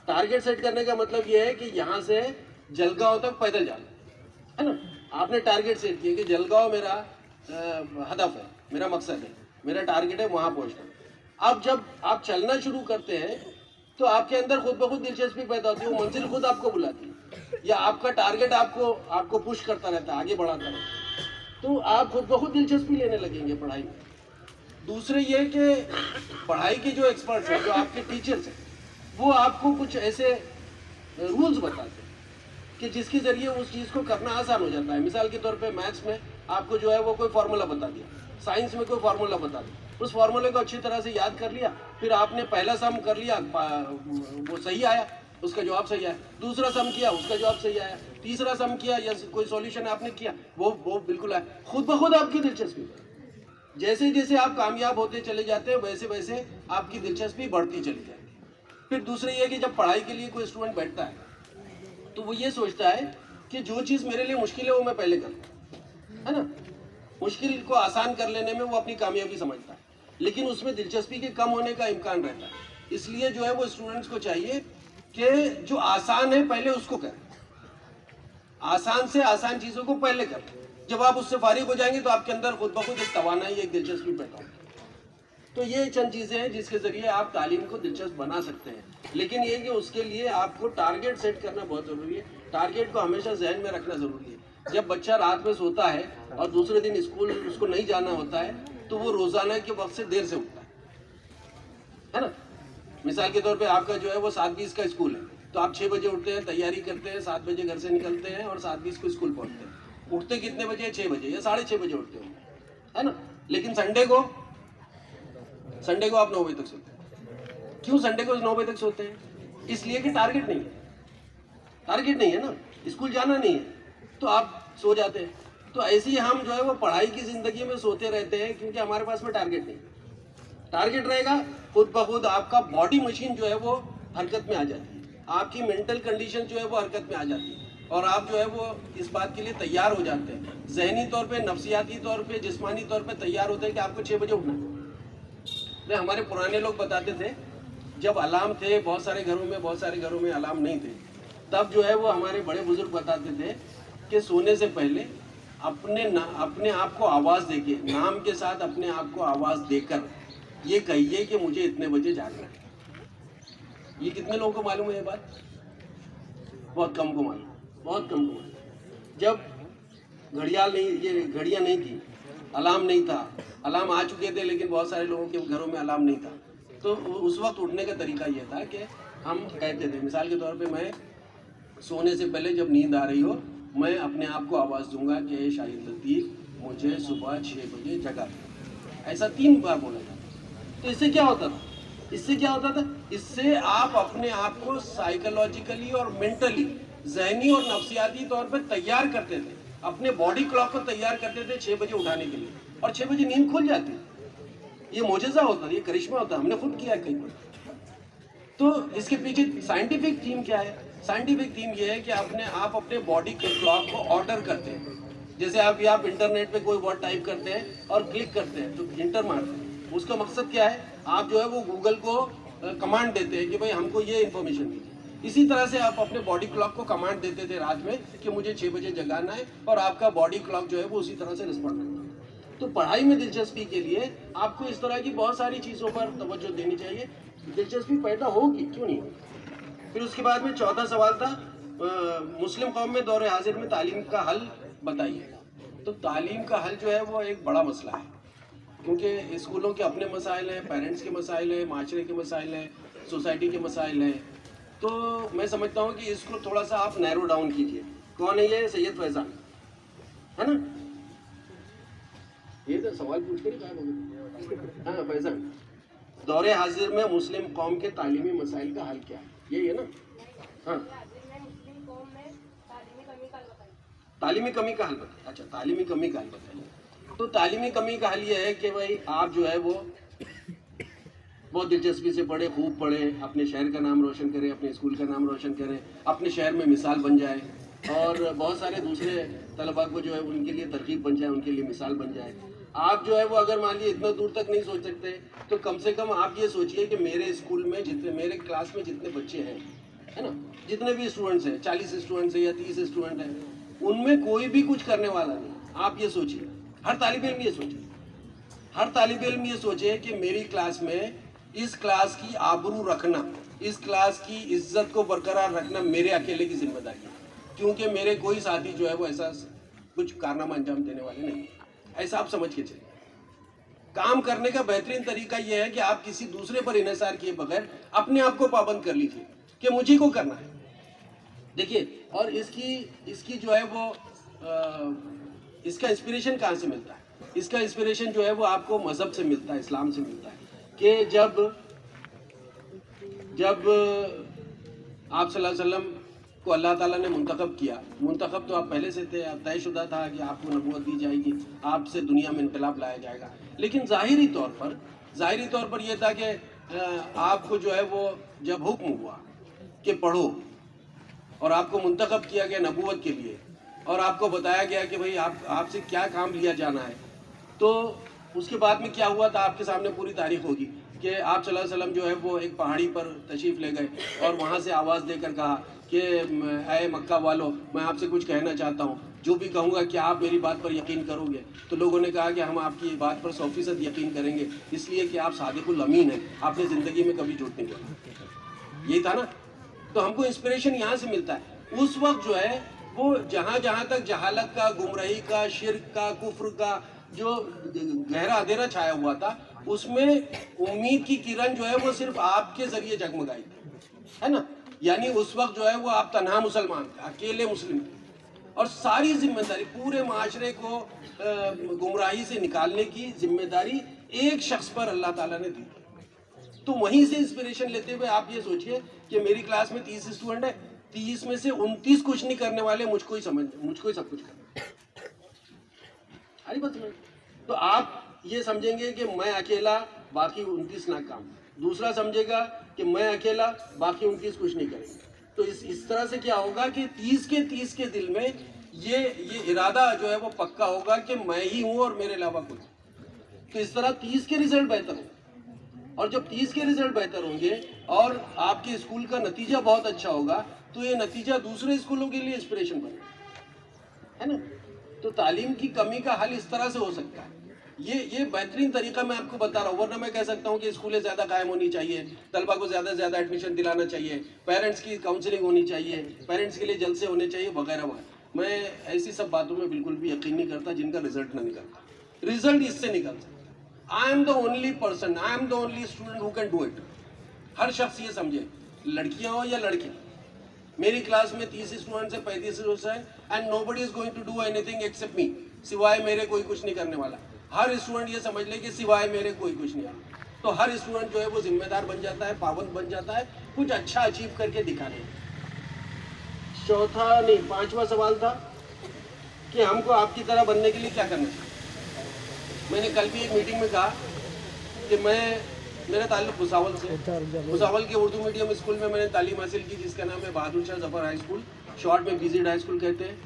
टारगेट सेट करने का मतलब ये है कि यहाँ से जलगांव तक पैदल जाना, है ना। आपने टारगेट सेट किया कि जलगांव मेरा हदफ है, मेरा मकसद है, मेरा टारगेट है वहाँ पहुँचना। अब जब आप चलना शुरू करते हैं तो आपके अंदर खुद ब खुद दिलचस्पी पैदा होती है, वो मंजिल खुद आपको बुलाती है, या आपका टारगेट आपको पुश करता रहता है, आगे बढ़ाता रहता है। तो आप खुद ब खुद दिलचस्पी लेने लगेंगे पढ़ाई में। दूसरे ये कि पढ़ाई के जो एक्सपर्ट्स हैं, जो आपके टीचर्स हैं, वो आपको कुछ ऐसे रूल्स बताते हैं कि जिसके ज़रिए उस चीज़ को करना आसान हो जाता है। मिसाल के तौर पे मैथ्स में आपको जो है वो कोई फार्मूला बता दिया, साइंस में कोई फार्मूला बता दिया, उस फार्मूले को अच्छी तरह से याद कर लिया, फिर आपने पहला सम कर लिया, वो सही आया, उसका जवाब सही आया। दूसरा सम किया, उसका जवाब सही आया। तीसरा सम किया या कोई सॉल्यूशन आपने किया, वो बिल्कुल आया। खुद ब खुद आपकी दिलचस्पी, जैसे जैसे आप कामयाब होते चले जाते हैं वैसे वैसे आपकी दिलचस्पी बढ़ती चली जाएगी। फिर दूसरा ये कि जब पढ़ाई के लिए कोई स्टूडेंट बैठता है तो वो ये सोचता है कि जो चीज़ मेरे लिए मुश्किल है वो मैं पहले कर लूँ, है ना। मुश्किल को आसान कर लेने में वो अपनी कामयाबी समझता है, लेकिन उसमें दिलचस्पी के कम होने का इम्कान रहता है। इसलिए जो है वो स्टूडेंट्स को चाहिए कि जो आसान है पहले उसको करें, आसान से आसान चीज़ों को पहले करें। जब आप उससे फारिग हो जाएंगे तो आपके अंदर खुद ब खुद एक तवानाई, एक दिलचस्पी पैदा होगी। तो ये चंद चीज़ें हैं जिसके ज़रिए आप तालीम को दिलचस्प बना सकते हैं, लेकिन ये कि उसके लिए आपको टारगेट सेट करना बहुत ज़रूरी है। टारगेट को हमेशा जहन में रखना ज़रूरी है। जब बच्चा रात में सोता है और दूसरे दिन स्कूल उसको नहीं जाना होता है तो वो रोज़ाना के वक्त से देर से उठता है ना। मिसाल के तौर पे आपका जो है वो 7:20 का स्कूल है, तो आप 6 बजे उठते हैं, तैयारी करते हैं, 7 बजे घर से निकलते हैं और 7:20 को स्कूल पहुँचते हैं। उठते कितने बजे? 6 बजे या 6:30 बजे उठते हो, है ना। लेकिन संडे को आप 9 बजे तक सोते हैं। क्यों संडे को 9 बजे तक सोते हैं? इसलिए कि टारगेट नहीं है ना, स्कूल जाना नहीं है, तो आप सो जाते हैं। तो ऐसे ही हम जो है वो पढ़ाई की ज़िंदगी में सोते रहते हैं, क्योंकि हमारे पास में टारगेट नहीं है। टारगेट रहेगा खुद ब खुद आपका बॉडी मशीन जो है वो हरकत में आ जाती है, आपकी मेंटल कंडीशन जो है वो हरकत में आ जाती है, और आप जो है वो इस बात के लिए तैयार हो जाते हैं। जहनी तौर पे, नफसियाती तौर पे, जिस्मानी तौर पे तैयार होते हैं कि आपको 6 बजे उठना है। हमारे पुराने लोग बताते थे, जब अलार्म थे, बहुत सारे घरों में अलार्म नहीं थे, तब जो है वो हमारे बड़े बुजुर्ग बताते थे कि सोने से पहले अपने आप को आवाज़ देके, नाम के साथ अपने आप को आवाज़ देकर ये कहिए कि मुझे इतने बजे जागना है। ये कितने लोगों को मालूम है ये बात? बहुत कम को मालूम। जब घड़ियाँ नहीं थी, अलार्म नहीं था, अलार्म आ चुके थे लेकिन बहुत सारे लोगों के घरों में अलार्म नहीं था, तो उस वक्त उठने का तरीका ये था कि हम कहते थे, मिसाल के तौर पे मैं सोने से पहले जब नींद आ रही हो, मैं अपने आप को आवाज़ दूंगा कि शाहिद लतीफ़ मुझे सुबह 6 बजे जगा दो। ऐसा 3 बार बोला जाता। तो इससे क्या होता था? इससे आप अपने आप को साइकोलॉजिकली और मेंटली, जहनी और नफसियाती तौर पर तैयार करते थे, अपने बॉडी क्लॉक को तैयार करते थे 6 बजे उठाने के लिए, और 6 बजे नींद खुल जाती। ये मोजज़ा होता है, ये करिश्मा होता है, हमने खुद किया कई बार। तो इसके पीछे साइंटिफिक थीम क्या है? साइंटिफिक थीम ये है कि आप अपने बॉडी के क्लॉक को ऑर्डर करते हैं। जैसे आप इंटरनेट पे कोई वर्ड टाइप करते हैं और क्लिक करते हैं, तो इंटर मारते हैं, उसका मकसद क्या है? आप जो है वो गूगल को कमांड देते हैं कि भाई हमको ये इन्फॉर्मेशन दीजिए। इसी तरह से आप अपने बॉडी क्लॉक को कमांड देते थे रात में कि मुझे 6 बजे जगाना है, और आपका बॉडी क्लॉक जो है वो उसी तरह से रिस्पॉन्ड करता है। तो पढ़ाई में दिलचस्पी के लिए आपको इस तरह की बहुत सारी चीज़ों पर तवज्जो देनी चाहिए। दिलचस्पी पैदा होगी, क्यों नहीं होगी। फिर उसके बाद में 14 सवाल था, मुस्लिम कौम में दौरे हाजिर में तालीम का हल बताइए। तो तालीम का हल जो है वो एक बड़ा मसला है, क्योंकि स्कूलों के अपने मसाइल हैं, पेरेंट्स के मसाइल हैं, माशरे के मसाइल हैं, सोसाइटी के मसाइल हैं। तो मैं समझता हूँ कि इसको थोड़ा सा आप नैरो डाउन कीजिए। कौन है ये? सैयद फैज़ान, है ना। ये तो सवाल पूछ कर ही कहा होगा। हाँ फैज़ान, दौरे हाजिर में मुस्लिम कौम के तालीमी मसाइल का हल क्या है? यही है ना। हाँ, तालीमी कमी का हल बताइए। अच्छा, तालीमी कमी का हल बताइए। तो तालीमी कमी का हल ये है कि भाई आप जो है वो बहुत दिलचस्पी से पढ़े, खूब पढ़े, अपने शहर का नाम रोशन करें, अपने स्कूल का नाम रोशन करें, अपने शहर में मिसाल बन जाए, और बहुत सारे दूसरे तलबा को जो है उनके लिए तरकीब बन जाए, उनके लिए मिसाल बन जाए। आप जो है वो अगर मान लीजिए इतना दूर तक नहीं सोच सकते, तो कम से कम आप ये सोचिए कि मेरे स्कूल में मेरे क्लास में जितने बच्चे हैं, है ना, जितने भी स्टूडेंट्स हैं, 40 स्टूडेंट्स हैं या 30 स्टूडेंट हैं, उनमें कोई भी कुछ करने वाला नहीं। आप ये सोचिए, हर तालिब इल्म ये सोचे कि मेरी क्लास में इस क्लास की आबरू रखना, इस क्लास की इज्जत को बरकरार रखना मेरे अकेले की जिम्मेदारी है, क्योंकि मेरे कोई साथी जो है वो ऐसा कुछ कारनामा अंजाम देने वाले नहीं। ऐसा आप समझ के चलिए। काम करने का बेहतरीन तरीका यह है कि आप किसी दूसरे पर इन्हिसार किए बगैर अपने आप को पाबंद कर लीजिए कि मुझे को करना है। देखिए, और इसकी जो है वो इसका इंस्पिरेशन कहाँ से मिलता है? इसका इंस्पिरेशन जो है वो आपको मज़हब से मिलता है, इस्लाम से मिलता है, कि जब आप सल्लल्लाहु अलैहि वसल्लम को अल्लाह ताला ने मुंतखब किया, मुंतखब तो आप पहले से थे, अब तयशुदा था कि आपको नबूवत दी जाएगी, आपसे दुनिया में इनकलाब लाया जाएगा। लेकिन ज़ाहिरी तौर पर यह था कि आपको जो है वो जब हुक्म हुआ कि पढ़ो, और आपको मुंतखब किया गया नबूवत के लिए और आपको बताया गया कि भाई आपसे क्या काम लिया जाना है, तो उसके बाद में क्या हुआ था आपके सामने पूरी तारीख होगी कि आप सल्लल्लाहु अलैहि वसल्लम जो है वो एक पहाड़ी पर तशरीफ़ ले गए और वहाँ से आवाज़ देकर कहा कि ऐ मक्का वालों, मैं आपसे कुछ कहना चाहता हूँ, जो भी कहूँगा क्या आप मेरी बात पर यकीन करोगे? तो लोगों ने कहा कि हम आपकी बात पर 100% यकीन करेंगे, इसलिए कि आप सादिकुल अमीन हैं, आपने ज़िंदगी में कभी झूठ नहीं बोला। यही था ना? तो हमको इंस्पिरेशन यहाँ से मिलता है। उस वक्त जो है वो जहाँ तक जहालत का, गुमराही का, शिर्क का, कुफ्र का जो गहरा अंधेरा छाया हुआ था, उसमें उम्मीद की किरण जो है वो सिर्फ आपके जरिए जगमगाई थी, है ना? यानी उस वक्त जो है वो आप तन्हा मुसलमान थे, अकेले मुस्लिम थे, और सारी जिम्मेदारी पूरे माशरे को गुमराही से निकालने की जिम्मेदारी एक शख्स पर अल्लाह ताला ने दी। तो वहीं से इंस्पिरेशन लेते हुए आप ये सोचिए कि मेरी क्लास में 30 स्टूडेंट है, 30 में से 29 कुछ नहीं करने वाले, मुझको ही सब कुछ करना। अरे बस तो आप ये समझेंगे कि मैं अकेला, बाकी 29 नाकाम। दूसरा समझेगा कि मैं अकेला, बाकी 29 कुछ नहीं करेंगे। तो इस तरह से क्या होगा कि 30 के दिल में ये इरादा जो है वो पक्का होगा कि मैं ही हूँ और मेरे अलावा कुछ। तो इस तरह 30 के रिजल्ट बेहतर होंगे, और जब 30 के रिजल्ट बेहतर होंगे और आपके स्कूल का नतीजा बहुत अच्छा होगा, तो ये नतीजा दूसरे स्कूलों के लिए इंस्पिरेशन बनेगा, है ना? तो तालीम की कमी का हल इस तरह से हो सकता है। ये बेहतरीन तरीका मैं आपको बता रहा हूँ, वरना मैं कह सकता हूँ कि स्कूलें ज़्यादा कायम होनी चाहिए, तलबा को ज़्यादा से ज़्यादा एडमिशन दिलाना चाहिए, पेरेंट्स की काउंसलिंग होनी चाहिए, पेरेंट्स के लिए जलसे होने चाहिए वगैरह वगैरह। मैं ऐसी सब बातों में बिल्कुल भी यकीन नहीं करता जिनका रिजल्ट ना निकलता। रिजल्ट इससे निकल सकता। I am the only person, I am the only student who can do it. हर शख्स ये समझे, लड़कियाँ हो या लड़के। मेरी क्लास में 30 स्टूडेंट्स है, 35 स्टूडेंट्स हैं, and nobody is going to do anything except me. सिवाय मेरे कोई कुछ नहीं करने वाला। हर स्टूडेंट ये समझ ले कि सिवाय मेरे कोई कुछ नहीं आता। तो हर स्टूडेंट जो है वो जिम्मेदार बन जाता है, पाबंद बन जाता है, कुछ अच्छा अचीव करके दिखाने। चौथा नहीं, 5वां सवाल था कि हमको आपकी तरह बनने के लिए क्या करना चाहिए। मैंने कल भी एक मीटिंग में कहा कि मेरा ताल्लुक भुसावल से, भुसावल के उर्दू मीडियम स्कूल में मैंने तालीम हासिल की, जिसका नाम है Bahadur Shah Zafar high school, short में बीजेड हाई स्कूल कहते हैं।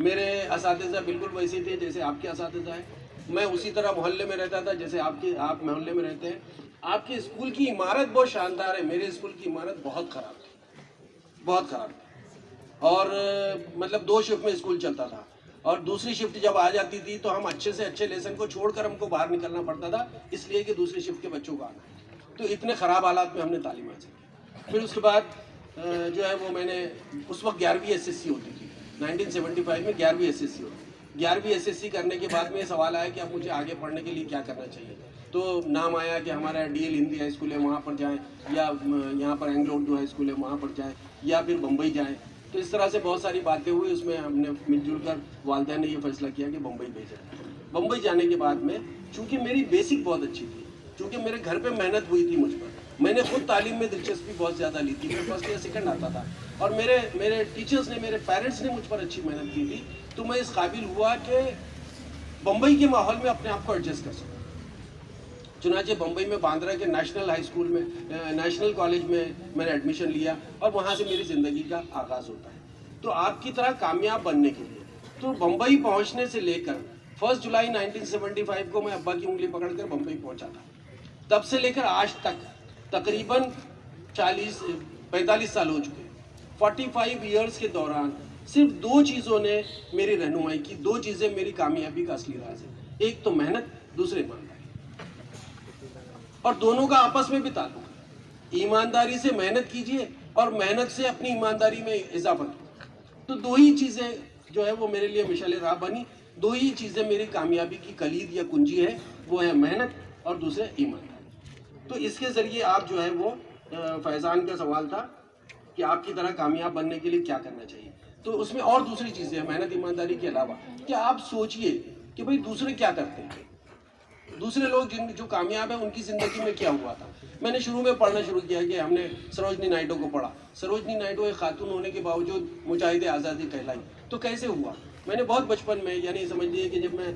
मेरे असातिज़ा बिल्कुल वैसे थे जैसे आपके असातिज़ा हैं। मैं उसी तरह मोहल्ले में रहता था जैसे आप मोहल्ले में रहते हैं। आपके स्कूल की इमारत बहुत शानदार है, मेरे स्कूल की इमारत बहुत ख़राब थी, बहुत ख़राब थी। और मतलब 2 शिफ्ट में स्कूल चलता था, और दूसरी शिफ्ट जब आ जाती थी तो हम अच्छे से अच्छे लेसन को छोड़कर हमको बाहर निकलना पड़ता था, इसलिए कि दूसरी शिफ्ट के बच्चों को आना है। तो इतने ख़राब हालात में हमने तालीम हासिल की। फिर उसके बाद जो है वो मैंने, उस वक्त 11वीं SSC होती थी, 1975 में 11वीं SSC होती। 11वीं SSC करने के बाद में सवाल आया कि अब मुझे आगे पढ़ने के लिए क्या करना चाहिए। तो नाम आया कि हमारा DL हिंदी हाई स्कूल है वहाँ पर जाएं, या यहाँ पर एंग्लो उर्दू हाई स्कूल है वहाँ पर जाएं, या फिर बम्बई जाएं। तो इस तरह से बहुत सारी बातें हुई, उसमें हमने मिलजुल कर वालिदैन ने ये फैसला किया कि बम्बई भेजा। बम्बई जाने के बाद में चूँकि मेरी बेसिक बहुत अच्छी थी, चूँकि मेरे घर पर मेहनत हुई थी मुझ पर, मैंने खुद तालीम में दिलचस्पी बहुत ज़्यादा ली थी। मैं फर्स्ट या सेकंड आता था, और मेरे टीचर्स ने, मेरे पेरेंट्स ने मुझ पर अच्छी मेहनत की थी। तो मैं इस काबिल हुआ कि बम्बई के माहौल में अपने आप को एडजस्ट कर सकूँ। चुनाचे बम्बई में बांद्रा के नेशनल हाई स्कूल में, नेशनल कॉलेज में मैंने एडमिशन लिया, और वहाँ से मेरी ज़िंदगी का आगाज़ होता है। तो आपकी तरह कामयाब बनने के लिए, तो बम्बई पहुँचने से लेकर 1 जुलाई 1975 को मैं अब्बा की उंगली पकड़कर बम्बई पहुँचा था। तब से लेकर आज तक तकरीबन 45 साल हो चुके। 45 ईयर्स के दौरान सिर्फ 2 चीज़ों ने मेरी रहनुमाई की, 2 चीज़ें मेरी कामयाबी का असली राज है। एक तो मेहनत, दूसरे ईमानदारी। और दोनों का आपस में भी ताल्लुक। ईमानदारी से मेहनत कीजिए और मेहनत से अपनी ईमानदारी में इजाफा कीजिए। तो 2 ही चीज़ें जो है वो मेरे लिए मिसाल राह बनी। 2 ही चीज़ें मेरी कामयाबी की कलीद या कुंजी है, वो है मेहनत और दूसरे ईमानदारी। तो इसके ज़रिए आप जो है वो, फैज़ान का सवाल था कि आपकी तरह कामयाब बनने के लिए क्या करना चाहिए। तो उसमें और दूसरी चीज़ें हैं मेहनत ईमानदारी के अलावा, कि आप सोचिए कि भाई दूसरे क्या करते हैं, दूसरे लोग जो कामयाब हैं उनकी ज़िंदगी में क्या हुआ था। मैंने शुरू में पढ़ना शुरू किया कि हमने सरोजनी नायडू को पढ़ा। सरोजनी नायडू एक खातून होने के बावजूद मुजाहिदे आज़ादी कहलाई। तो कैसे हुआ? मैंने बहुत बचपन में, यानी समझ लीजिए कि जब मैं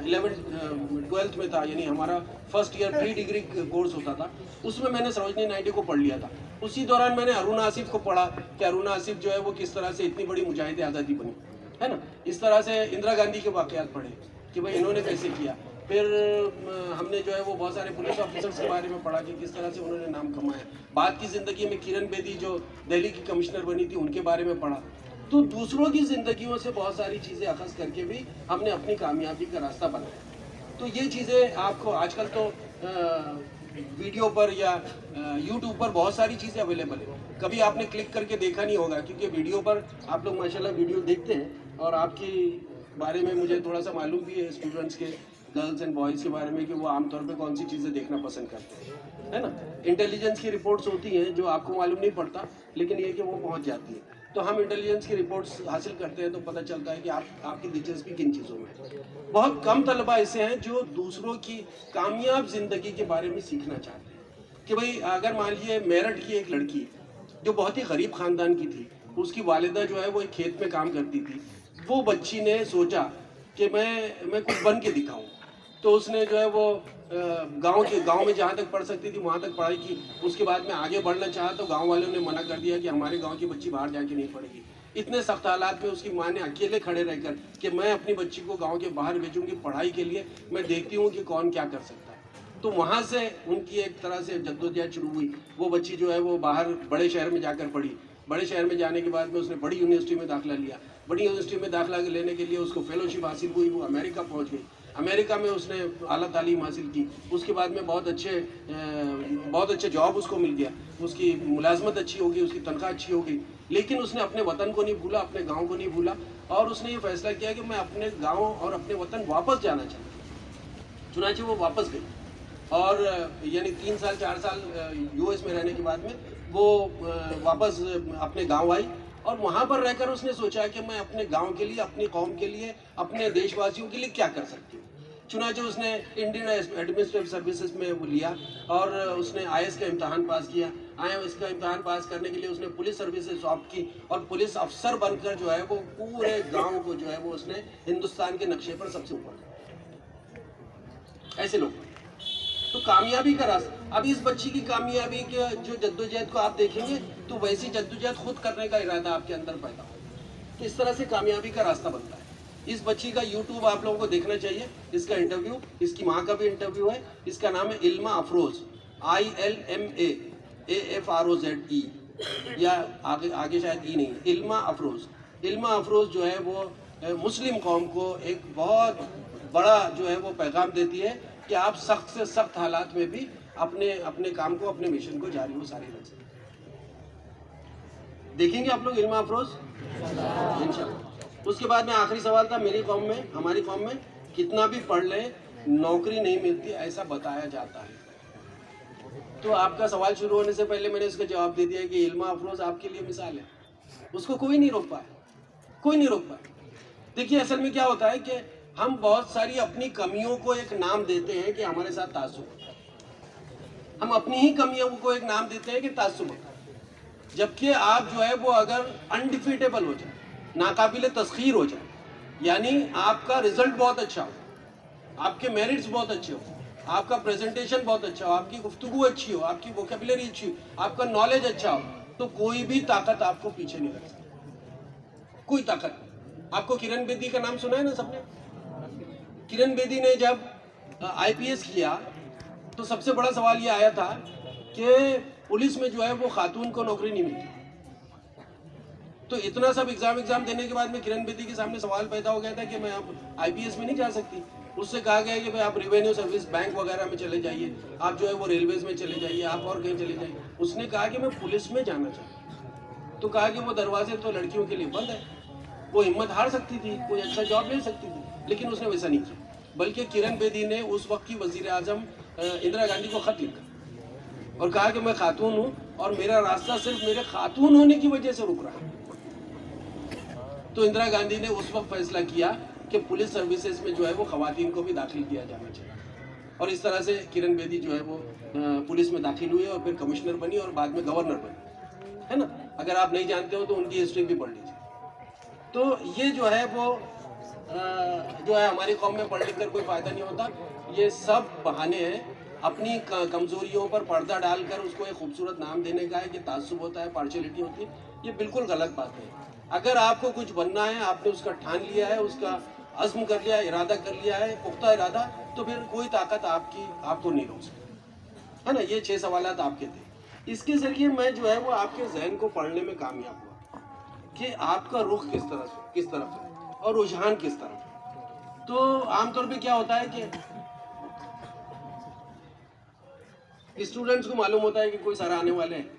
11th-12th में था, यानी हमारा first year pre degree course होता था, उसमें मैंने सरोजनी नायडू को पढ़ लिया था। उसी दौरान मैंने अरुण आसिफ को पढ़ा कि अरुण आसिफ जो है वो किस तरह से इतनी बड़ी मुजाहिद आज़ादी बनी, है ना। इस तरह से इंदिरा गांधी के वाक़यात पढ़े कि भाई इन्होंने कैसे किया। फिर हमने जो है वो बहुत सारे पुलिस ऑफिसर्स के बारे में पढ़ा कि किस तरह से उन्होंने नाम कमाया। बाद की ज़िंदगी में किरण बेदी जो दिल्ली की कमिश्नर बनी थी, उनके बारे में पढ़ा। तो दूसरों की ज़िंदगियों से बहुत सारी चीज़ें अखज़ करके भी हमने अपनी कामयाबी का रास्ता बनाया। तो ये चीज़ें आपको आजकल तो वीडियो पर या यूट्यूब पर बहुत सारी चीज़ें अवेलेबल है, कभी आपने क्लिक करके देखा नहीं होगा, क्योंकि वीडियो पर आप लोग माशाल्लाह वीडियो देखते हैं। और आपकी बारे में मुझे थोड़ा सा मालूम भी है, स्टूडेंट्स के, गर्ल्स एंड बॉयज़ के बारे में, कि वो आमतौर पे कौन सी चीज़ें देखना पसंद करते हैं, है ना। इंटेलिजेंस की रिपोर्ट्स होती हैं जो आपको मालूम नहीं पड़ता, लेकिन ये कि वो पहुंच जाती है। तो हम इंटेलिजेंस की रिपोर्ट्स हासिल करते हैं तो पता चलता है कि आपकी दिलचस्पी किन चीज़ों में है। बहुत कम तलबा ऐसे हैं जो दूसरों की कामयाब ज़िंदगी के बारे में सीखना चाहते हैं। कि भाई अगर मान लीजिए मेरठ की एक लड़की जो बहुत ही गरीब ख़ानदान की थी, उसकी वालिदा जो है वो एक खेत में काम करती थी, वो बच्ची ने सोचा कि मैं कुछ बन के दिखाऊं। तो उसने जो है वो गांव में जहाँ तक पढ़ सकती थी वहाँ तक पढ़ाई की। उसके बाद में आगे बढ़ना चाहा तो गांव वालों ने मना कर दिया कि हमारे गांव की बच्ची बाहर जाके नहीं पढ़ेगी। इतने सख्त हालात में उसकी माँ ने अकेले खड़े रहकर कि मैं अपनी बच्ची को गाँव के बाहर भेजूँगी पढ़ाई के लिए, मैं देखती हूँ कि कौन क्या कर सकता है। तो वहाँ से उनकी एक तरह से जद्दोजहद शुरू हुई। वो बच्ची जो है वो बाहर बड़े शहर में जाकर पढ़ी। बड़े शहर में जाने के बाद में उसने बड़ी यूनिवर्सिटी में दाखिला लिया। बड़ी यूनिवर्सिटी में दाखिला लेने के लिए उसको फेलोशिप हासिल हुई। वो अमेरिका पहुंच गई। अमेरिका में उसने आला तालीम हासिल की। उसके बाद में बहुत अच्छे जॉब उसको मिल गया। उसकी मुलाजमत अच्छी होगी, उसकी तनख्वाह अच्छी होगी। लेकिन उसने अपने वतन को नहीं भूला, अपने गाँव को नहीं भूला, और उसने ये फैसला किया कि मैं अपने गाँव और अपने वतन वापस जाना चाहती हूँ। चुनाचे वो वापस गई और यानी 3 साल 4 साल यूएस में रहने के बाद में वो वापस अपने गांव आई। और वहां पर रहकर उसने सोचा कि मैं अपने गांव के लिए, अपनी कौम के लिए, अपने देशवासियों के लिए क्या कर सकती हूँ। चुनाचे उसने इंडियन एडमिनिस्ट्रेटिव सर्विसेज में वो लिया और उसने IAS का इम्तहान पास किया। IAS का इम्तहान पास करने के लिए उसने पुलिस सर्विसेज ऑप्ट की और पुलिस अफसर बनकर जो है वो पूरे गाँव को जो है वो उसने हिंदुस्तान के नक्शे पर सबसे ऊपर। ऐसे लोग तो कामयाबी का रास्ता। अब इस बच्ची की कामयाबी के जो जद्दोजहद को आप देखेंगे तो वैसी जद्दोजहद खुद करने का इरादा आपके अंदर पैदा हो। तो इस तरह से कामयाबी का रास्ता बनता है। इस बच्ची का YouTube आप लोगों को देखना चाहिए। इसका इंटरव्यू, इसकी माँ का भी इंटरव्यू है। इसका नाम है इल्मा अफरोज, ILMA AFROZE, या आगे शायद ई नहीं, इल्मा अफरोज। इल्मा अफरोज जो है वो मुस्लिम कौम को एक बहुत बड़ा जो है वो पैगाम देती है कि आप सख्त से सख्त हालात में भी अपने काम को, अपने मिशन को जारी वो सारी रख सकते। देखेंगे आप लोग इल्मा अफरोज इंशाल्लाह। उसके बाद में आखिरी सवाल था, मेरी कौम में, हमारी कौम में कितना भी पढ़ ले नौकरी नहीं मिलती ऐसा बताया जाता है। तो आपका सवाल शुरू होने से पहले मैंने उसका जवाब दे दिया कि इल्मा अफरोज आपके लिए मिसाल है। उसको कोई नहीं रोक पाया, कोई नहीं रोक पाया। देखिए असल में क्या होता है कि हम बहुत सारी अपनी कमियों को एक नाम देते हैं कि हमारे साथ तासुब। हम अपनी ही कमियों को एक नाम देते हैं कि तासुब, जबकि आप जो है वो अगर अनडिफीटेबल हो जाए, नाकाबिले तस्खीर हो जाए, यानी आपका रिजल्ट बहुत अच्छा हो, आपके मेरिट्स बहुत अच्छे हो, आपका प्रेजेंटेशन बहुत अच्छा हो, आपकी गुफ्तगू अच्छी हो, आपकी वोकेबुलरी अच्छी हो, आपका नॉलेज अच्छा हो, तो कोई भी ताकत आपको पीछे नहीं रख सकती। कोई ताकत। आपको किरण बेदी का नाम सुना है ना सबने? किरण बेदी ने जब IPS किया तो सबसे बड़ा सवाल ये आया था कि पुलिस में जो है वो खातून को नौकरी नहीं मिलती। तो इतना सब एग्जाम देने के बाद में किरण बेदी के सामने सवाल पैदा हो गया था कि मैं अब IPS में नहीं जा सकती। उससे कहा गया कि भाई आप रेवेन्यू सर्विस, बैंक वगैरह में चले जाइए, आप जो है वो रेलवेज में चले जाइए, आप और कहीं चले जाइए। उसने कहा कि मैं पुलिस में जाना चाहती। तो कहा कि वो दरवाजे तो लड़कियों के लिए बंद है। वो हिम्मत हार सकती थी, कोई अच्छा जॉब ले सकती थी, लेकिन उसने वैसा नहीं किया। बल्कि किरण बेदी ने उस वक्त की वजीर आजम इंदिरा गांधी को खत लिखा और कहा कि मैं खातून हूँ और मेरा रास्ता सिर्फ मेरे खातून होने की वजह से रुक रहा है। तो इंदिरा गांधी ने उस वक्त फैसला किया कि पुलिस सर्विसेज में जो है वो खवातीन को भी दाखिल किया जाना चाहिए। और इस तरह से किरण बेदी जो है वो पुलिस में दाखिल हुई और फिर कमिश्नर बनी और बाद में गवर्नर बनी, है ना। अगर आप नहीं जानते हो तो उनकी हिस्ट्री भी पढ़ लीजिए। तो ये जो है वो जो है हमारी कौम में पढ़ लिख कर कोई फ़ायदा नहीं होता। ये सब बहाने हैं, अपनी कमज़ोरियों पर पर्दा डालकर उसको एक खूबसूरत नाम देने का है कि ताज्जुब होता है, पार्शियलिटी होती है। ये बिल्कुल गलत बात है। अगर आपको कुछ बनना है, आपने उसका ठान लिया है, उसका अज़्म कर लिया, इरादा कर लिया है, पुख्ता इरादा, तो फिर कोई ताकत आपको नहीं रोक सकती, है ना। ये 6 सवालात आपके थे। इसके ज़रिए मैं जो है वो आपके जहन को पढ़ने में कामयाब हुआ कि आपका रुख किस तरफ है और रुझान किस तरफ है। तो आमतौर पे क्या होता है कि स्टूडेंट्स को मालूम होता है कि कोई सर आने वाले हैं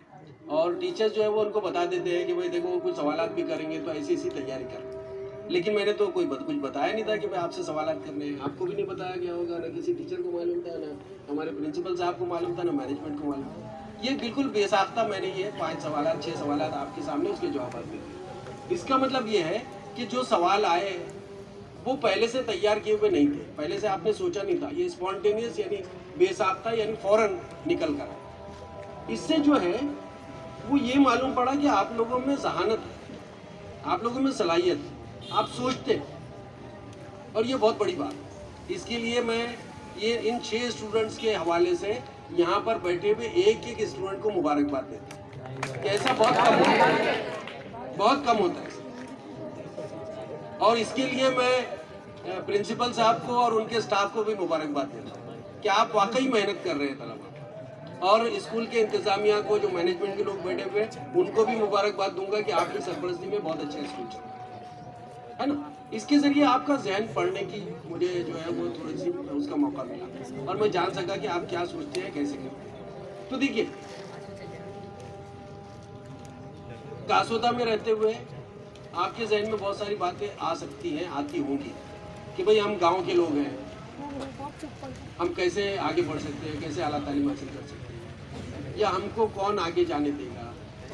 और टीचर्स जो है वो उनको बता देते हैं कि भाई देखो कुछ सवालात भी करेंगे तो ऐसी तैयारी कर। लेकिन मैंने तो कुछ बताया नहीं था कि भाई आपसे सवालात करने हैं। आपको भी नहीं बताया गया होगा, ना किसी टीचर को मालूम था, ना हमारे प्रिंसिपल साहब को मालूम था, ना मैनेजमेंट को मालूम था। ये बिल्कुल बेसाख्ता मैंने ये 5 सवालात 6 सवालात आपके सामने उसके जवाब दे दिए। इसका मतलब ये है कि जो सवाल आए वो पहले से तैयार किए हुए नहीं थे, पहले से आपने सोचा नहीं था। ये स्पॉन्टेनियस यानी बेसाख्ता यानी फौरन निकल कर। इससे जो है वो ये मालूम पड़ा कि आप लोगों में जहानत है, आप लोगों में सलाहियत है, आप सोचते हैं, और ये बहुत बड़ी बात है। इसके लिए मैं ये इन 6 स्टूडेंट्स के हवाले से यहाँ पर बैठे हुए एक स्टूडेंट को मुबारकबाद देता हूँ कि ऐसा बहुत कम होता है। और इसके लिए मैं प्रिंसिपल साहब को और उनके स्टाफ को भी मुबारकबाद देता हूँ कि आप वाकई मेहनत कर रहे हैं तलबा। और स्कूल के इंतज़ामिया को, जो मैनेजमेंट के लोग बैठे हुए हैं, उनको भी मुबारकबाद दूंगा कि आपकी सरपरस्ती में बहुत अच्छा स्कूल चल रहा है ना। इसके ज़रिए आपका जहन पढ़ने की मुझे जो है वो थोड़ी सी उसका मौका मिला और मैं जान सका कि आप क्या सोचते हैं, कैसे करते हैं। तो देखिए, कासोदा में रहते हुए आपके जहन में बहुत सारी बातें आ सकती हैं, आती होंगी कि भाई हम गांव के लोग हैं, हम कैसे आगे बढ़ सकते हैं, कैसे आला तालीम हासिल कर सकते हैं, या हमको कौन आगे जाने देगा,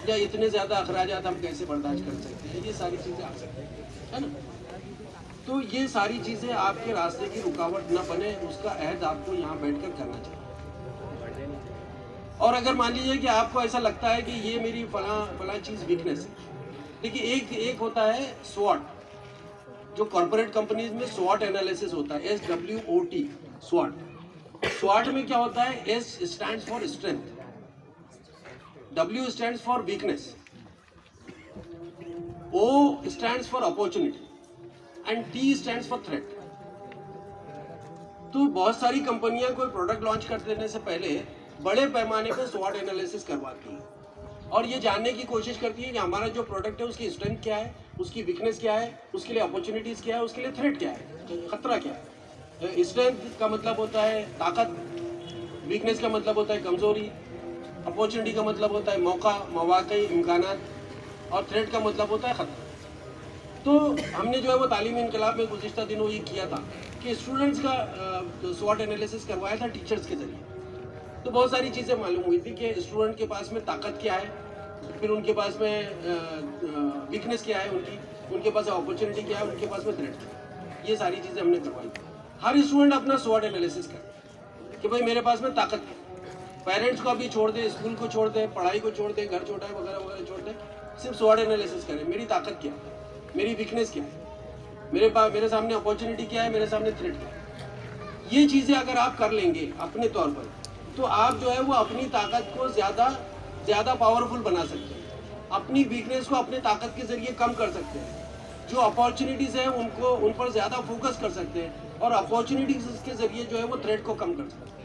या इतने ज़्यादा अखराजात हम कैसे बर्दाश्त कर सकते हैं। ये सारी चीज़ें आ सकती हैं, है ना। तो ये सारी चीज़ें आपके रास्ते की रुकावट न बने, उसका अहद आपको यहाँ बैठकर करना चाहिए। और अगर मान लीजिए कि आपको ऐसा लगता है कि ये मेरी फला चीज़ वीकनेस है, देखिए एक होता है SWOT, जो कॉर्पोरेट कंपनीज में SWOT एनालिसिस होता है, SWOT, SWOT। SWOT में क्या होता है? S stands for strength, W stands for weakness, O stands for opportunity and T stands for threat. तो बहुत सारी कंपनियां कोई प्रोडक्ट लॉन्च कर देने से पहले बड़े पैमाने पर SWOT एनालिसिस करवाती हैं और ये जानने की कोशिश करती है कि हमारा जो प्रोडक्ट है उसकी स्ट्रेंथ क्या है, उसकी वीकनेस क्या है, उसके लिए अपॉर्चुनिटीज़ क्या है, उसके लिए थ्रेट क्या है, खतरा क्या है। स्ट्रेंथ का मतलब होता है ताकत, वीकनेस का मतलब होता है कमज़ोरी, अपॉर्चुनिटी का मतलब होता है मौका, मौक़े, इम्कानात, और थ्रेट का मतलब होता है खतरा। तो हमने जो है वो तालीमी इनकलाब में गुज़िश्ता दिनों ये किया था कि स्टूडेंट्स का SWOT एनालिसिस करवाया था टीचर्स के ज़रिए। तो बहुत सारी चीज़ें मालूम हुई थी कि स्टूडेंट के पास में ताकत क्या है, फिर उनके पास में वीकनेस क्या है, उनके पास अपॉर्चुनिटी क्या है, उनके पास में थ्रेट क्या है। ये सारी चीज़ें हमने करवाई थी। हर स्टूडेंट अपना SWOT एनालिसिस करे कि भाई मेरे पास में ताकत क्या है। पेरेंट्स को अभी छोड़ दे, स्कूल को छोड़ दे, पढ़ाई को छोड़ दे, घर छोटा है वगैरह वगैरह छोड़ दे, सिर्फ SWOT एनालिसिस करें। मेरी ताकत क्या है, मेरी वीकनेस क्या है, मेरे सामने अपॉर्चुनिटी क्या है, मेरे सामने थ्रेट क्या है। ये चीज़ें अगर आप कर लेंगे अपने तौर पर, तो आप जो है वो अपनी ताकत को ज़्यादा पावरफुल बना सकते हैं, अपनी वीकनेस को अपने ताकत के ज़रिए कम कर सकते हैं, जो अपॉर्चुनिटीज़ हैं उन पर ज़्यादा फोकस कर सकते हैं, और अपॉर्चुनिटीज़ के ज़रिए जो है वो थ्रेट को कम कर सकते हैं।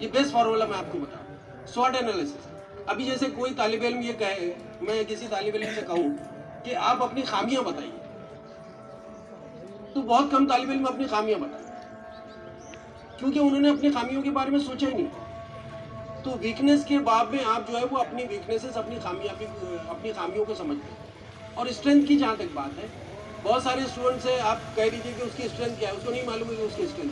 ये बेस्ट फार्मूला मैं आपको बताऊँ, SWOT एनालिसिस। अभी जैसे कोई तालिब इल्म ये कहे, मैं किसी तालिब इल्म से कहूँ कि आप अपनी खामियां बताइए, तो बहुत कम तालिब इल्म अपनी खामियां बताए, क्योंकि उन्होंने अपनी खामियों के बारे में सोचा ही नहीं। तो वीकनेस के बाब में आप जो है वो अपनी वीकनेसेस, अपनी खामियों को समझते हैं। और स्ट्रेंथ की जहाँ तक बात है, बहुत सारे स्टूडेंट्स हैं, आप कह दीजिए कि उसकी स्ट्रेंथ क्या है, उसको नहीं मालूम है कि उसकी स्ट्रेंथ।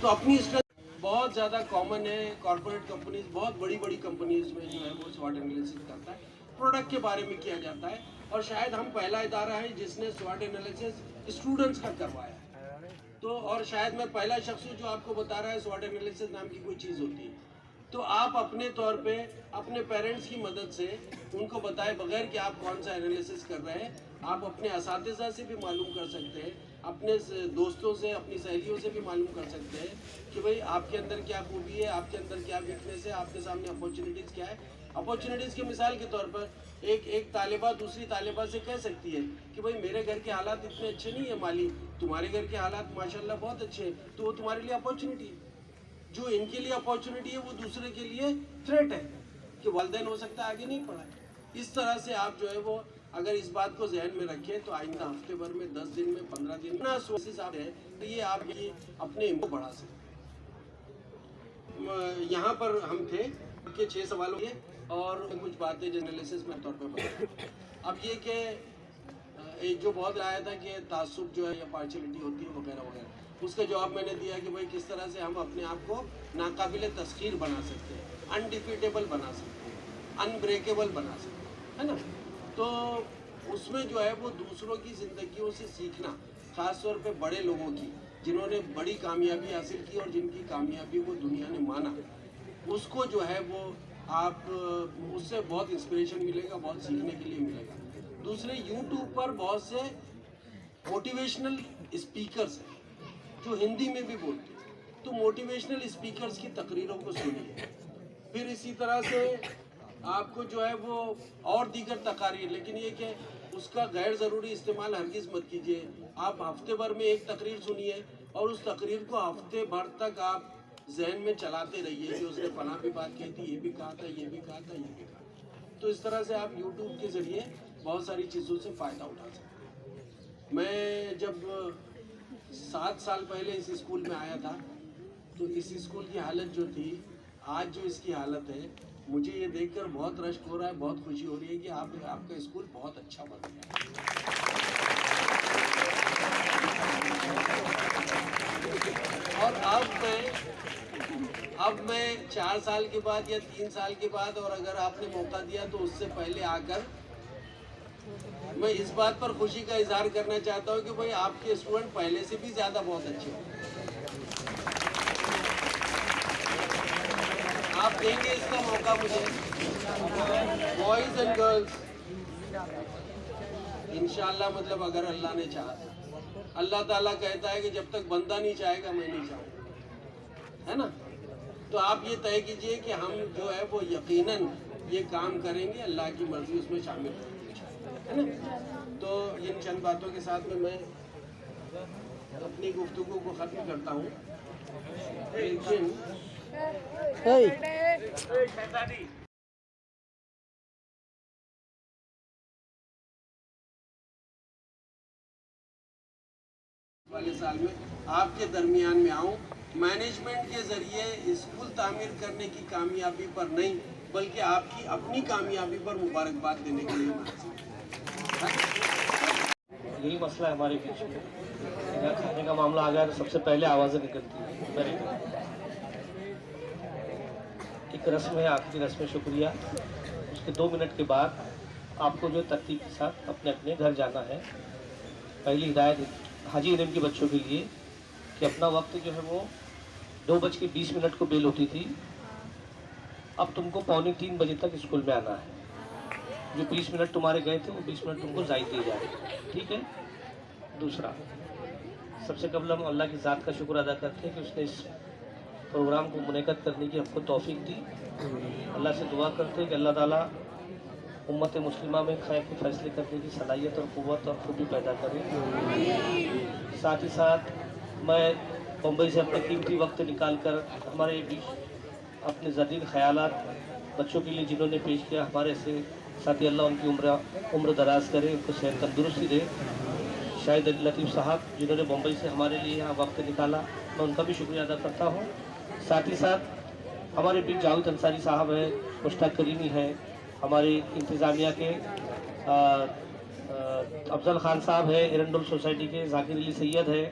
तो अपनी स्ट्रेंथ बहुत ज़्यादा कॉमन है। कॉर्पोरेट कंपनीज, बहुत बड़ी बड़ी कंपनीज में जो है वो SWOT एनालिसिस करता है, प्रोडक्ट के बारे में किया जाता है, और शायद हम पहला इदारा है जिसने SWOT एनालिसिस स्टूडेंट्स का करवाया है। तो और शायद मैं पहला शख्स हूँ जो आपको बता रहा है SWOT एनालिसिस नाम की कोई चीज़ होती है। तो आप अपने तौर पे अपने पेरेंट्स की मदद से उनको बताएं, बगैर कि आप कौन सा एनालिसिस कर रहे हैं, आप अपने असातिज़ा से भी मालूम कर सकते हैं, अपने दोस्तों से, अपनी सहेलियों से भी मालूम कर सकते हैं कि भाई आपके अंदर क्या खूबी है, आपके अंदर क्या वीकनेस है, आपके सामने अपॉर्चुनिटीज़ क्या है। अपॉर्चुनिटीज़ की मिसाल के तौर पर एक तालिबा दूसरी तालिबा से कह सकती है कि भाई मेरे घर के हालात इतने अच्छे नहीं है माली, तुम्हारे घर के हालात माशाल्लाह बहुत अच्छे हैं, तो वो तुम्हारे लिए अपॉर्चुनिटी है। जो इनके लिए अपॉर्चुनिटी है वो दूसरे के लिए थ्रेट है कि वालिदैन हो सकता है आगे नहीं पढ़ा है। इस तरह से आप जो है वो अगर इस बात को जहन में रखें तो आइंदा हफ्ते भर में, 10 दिन में, 15 दिन में सोर्सेज आप है तो ये आप ये अपने इनको बढ़ा सकते। यहाँ पर हम थे के 6 सवालों के और कुछ बातें जर्नलिस्ट में तौर पर बताएं। अब ये कि एक जो बहुत आया था कि तासुब जो है या पार्शलिटी होती है वगैरह वगैरह, उसका जवाब मैंने दिया कि भाई किस तरह से हम अपने आप को नाकाबिल तस्खीर बना सकते हैं, अनडिफीटेबल बना सकते हैं, अनब्रेकेबल बना सकते हैं, है ना। तो उसमें जो है वो दूसरों की ज़िंदगियों से सीखना, ख़ास तौर पे बड़े लोगों की जिन्होंने बड़ी कामयाबी हासिल की और जिनकी कामयाबी को दुनिया ने माना, उसको जो है वो आप उससे बहुत इंस्पिरेशन मिलेगा, बहुत सीखने के लिए मिलेगा। दूसरे यूट्यूब पर बहुत से मोटिवेशनल स्पीकर्स हैं जो हिंदी में भी बोलते हैं, तो मोटिवेशनल स्पीकर्स की तकरीरों को सुनिए। फिर इसी तरह से आपको जो है वो और दीगर तकारीर, लेकिन ये कि उसका गैर ज़रूरी इस्तेमाल हरगिज़ मत कीजिए। आप हफ्ते भर में एक तकरीर सुनिए और उस तकरीर को हफ्ते भर तक आप जहन में चलाते रहिए कि उसने फलां भी बात कही थी, ये भी कहा था, ये भी कहा था, ये भी कहा। तो इस तरह से आप यूट्यूब के ज़रिए बहुत सारी चीज़ों से फ़ायदा उठा सकते हैं। मैं जब 7 साल पहले इस स्कूल में आया था तो इस स्कूल की हालत जो थी, आज जो इसकी हालत है, मुझे ये देखकर बहुत रश्क हो रहा है, बहुत खुशी हो रही है कि आपका स्कूल बहुत अच्छा बन गया। और अब मैं 4 साल के बाद या 3 साल के बाद, और अगर आपने मौका दिया तो उससे पहले आकर मैं इस बात पर खुशी का इजहार करना चाहता हूँ कि भाई आपके स्टूडेंट पहले से भी ज़्यादा बहुत अच्छे हैं। आप देंगे इसका मौका मुझे, बॉयज़ एंड गर्ल्स, इंशाल्लाह। मतलब अगर अल्लाह ने चाहा, अल्लाह ताला कहता है कि जब तक बंदा नहीं चाहेगा मैं नहीं चाहूँगा, है ना। तो आप ये तय कीजिए कि हम जो है वो यकीनन ये काम करेंगे, अल्लाह की मर्जी उसमें शामिल है ना। तो इन चंद बातों के साथ में मैं अपनी गुफ्तगू को ख़त्म करता हूँ। लेकिन वाले साल में आपके दरमियान में आऊँ, मैनेजमेंट के ज़रिए स्कूल तामीर करने की कामयाबी पर नहीं बल्कि आपकी अपनी कामयाबी पर मुबारकबाद देने के लिए। यही मसला है हमारे बीच में। अगर खाने का मामला आ गया तो सबसे पहले आवाज़ें निकलती हैं मेरे को। एक रस्म है, आखिरी रस्म शुक्रिया, उसके 2 मिनट के बाद आपको जो तरतीब के साथ अपने अपने घर जाना है। पहली हिदायत हाजी इलम के बच्चों के लिए कि अपना वक्त जो है वो 2:20 को बेल होती थी, अब तुमको 2:45 बजे तक स्कूल में आना है। जो 20 मिनट तुम्हारे गए थे वो 20 मिनट तुमको ज़ायद दिए जाए, ठीक है। दूसरा, सबसे कबल हम अल्लाह की ज़ात का शुक्र अदा करते हैं कि उसने इस प्रोग्राम को मुनक़्क़द करने की हमको तौफीक दी। अल्लाह से दुआ करते हैं कि अल्लाह ताला उम्मत मुस्लिमा में खैर के फैसले करने की सलाहियत और क़ुव्वत और खूबी पैदा करे। साथ ही साथ मैं मुंबई से अपना कीमती वक्त निकाल कर हमारे बीच अपने ज़दीद ख़यालात बच्चों के लिए जिन्होंने पेश किया, हमारे से साथी अल्लाह उनकी उम्र दराज करे, उनको सेहत तंदुरुस्ती दे। शाहिद लतीफ़ साहब जिन्होंने मुंबई से हमारे लिए यहाँ वक्त निकाला, मैं उनका भी शुक्रिया अदा करता हूँ। साथ ही साथ हमारे बीच जावेद अंसारी साहब हैं, मुश्ताक करीमी हैं, हमारी इंतज़ामिया के अफजल ख़ान साहब हैं, एरंडोल सोसाइटी के जाकिर अली सैयद है,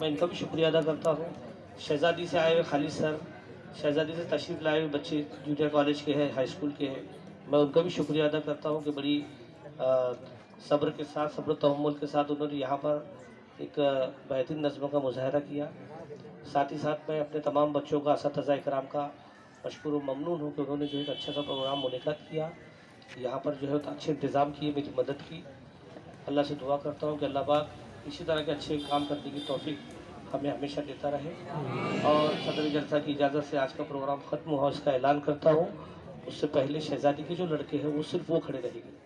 मैं इनका भी शुक्रिया अदा करता हूँ। शहज़ादी से आए हुए खालिद सर, शहज़ादी से तशरीफ़ लाए हुए बच्चे जूनियर कॉलेज के हैं, हाई स्कूल के हैं, मैं उनका भी शुक्रिया अदा करता हूँ कि बड़ी सब्र के साथ, सब्र तहम्मुल के साथ उन्होंने यहाँ पर एक बेहतरीन नज़्म का मुज़ाहरा किया। साथ ही साथ मैं अपने तमाम बच्चों का, असातिज़ा इकराम का मशकूर व ममनून हूँ कि उन्होंने जो एक अच्छा सा प्रोग्राम मुनक़्क़द किया, यहाँ पर जो है तो अच्छे इंतज़ाम किए, मेरी मदद की। अल्लाह से दुआ करता हूँ कि अल्लाह पाक इसी तरह के अच्छे काम करने की तौफीक हमें हमेशा देता रहे। और सदर जलसा की इजाज़त से आज का प्रोग्राम ख़त्म हुआ, इसका ऐलान करता हूँ। उससे पहले शहज़ादी के जो लड़के हैं वो सिर्फ वो खड़े रहेंगे।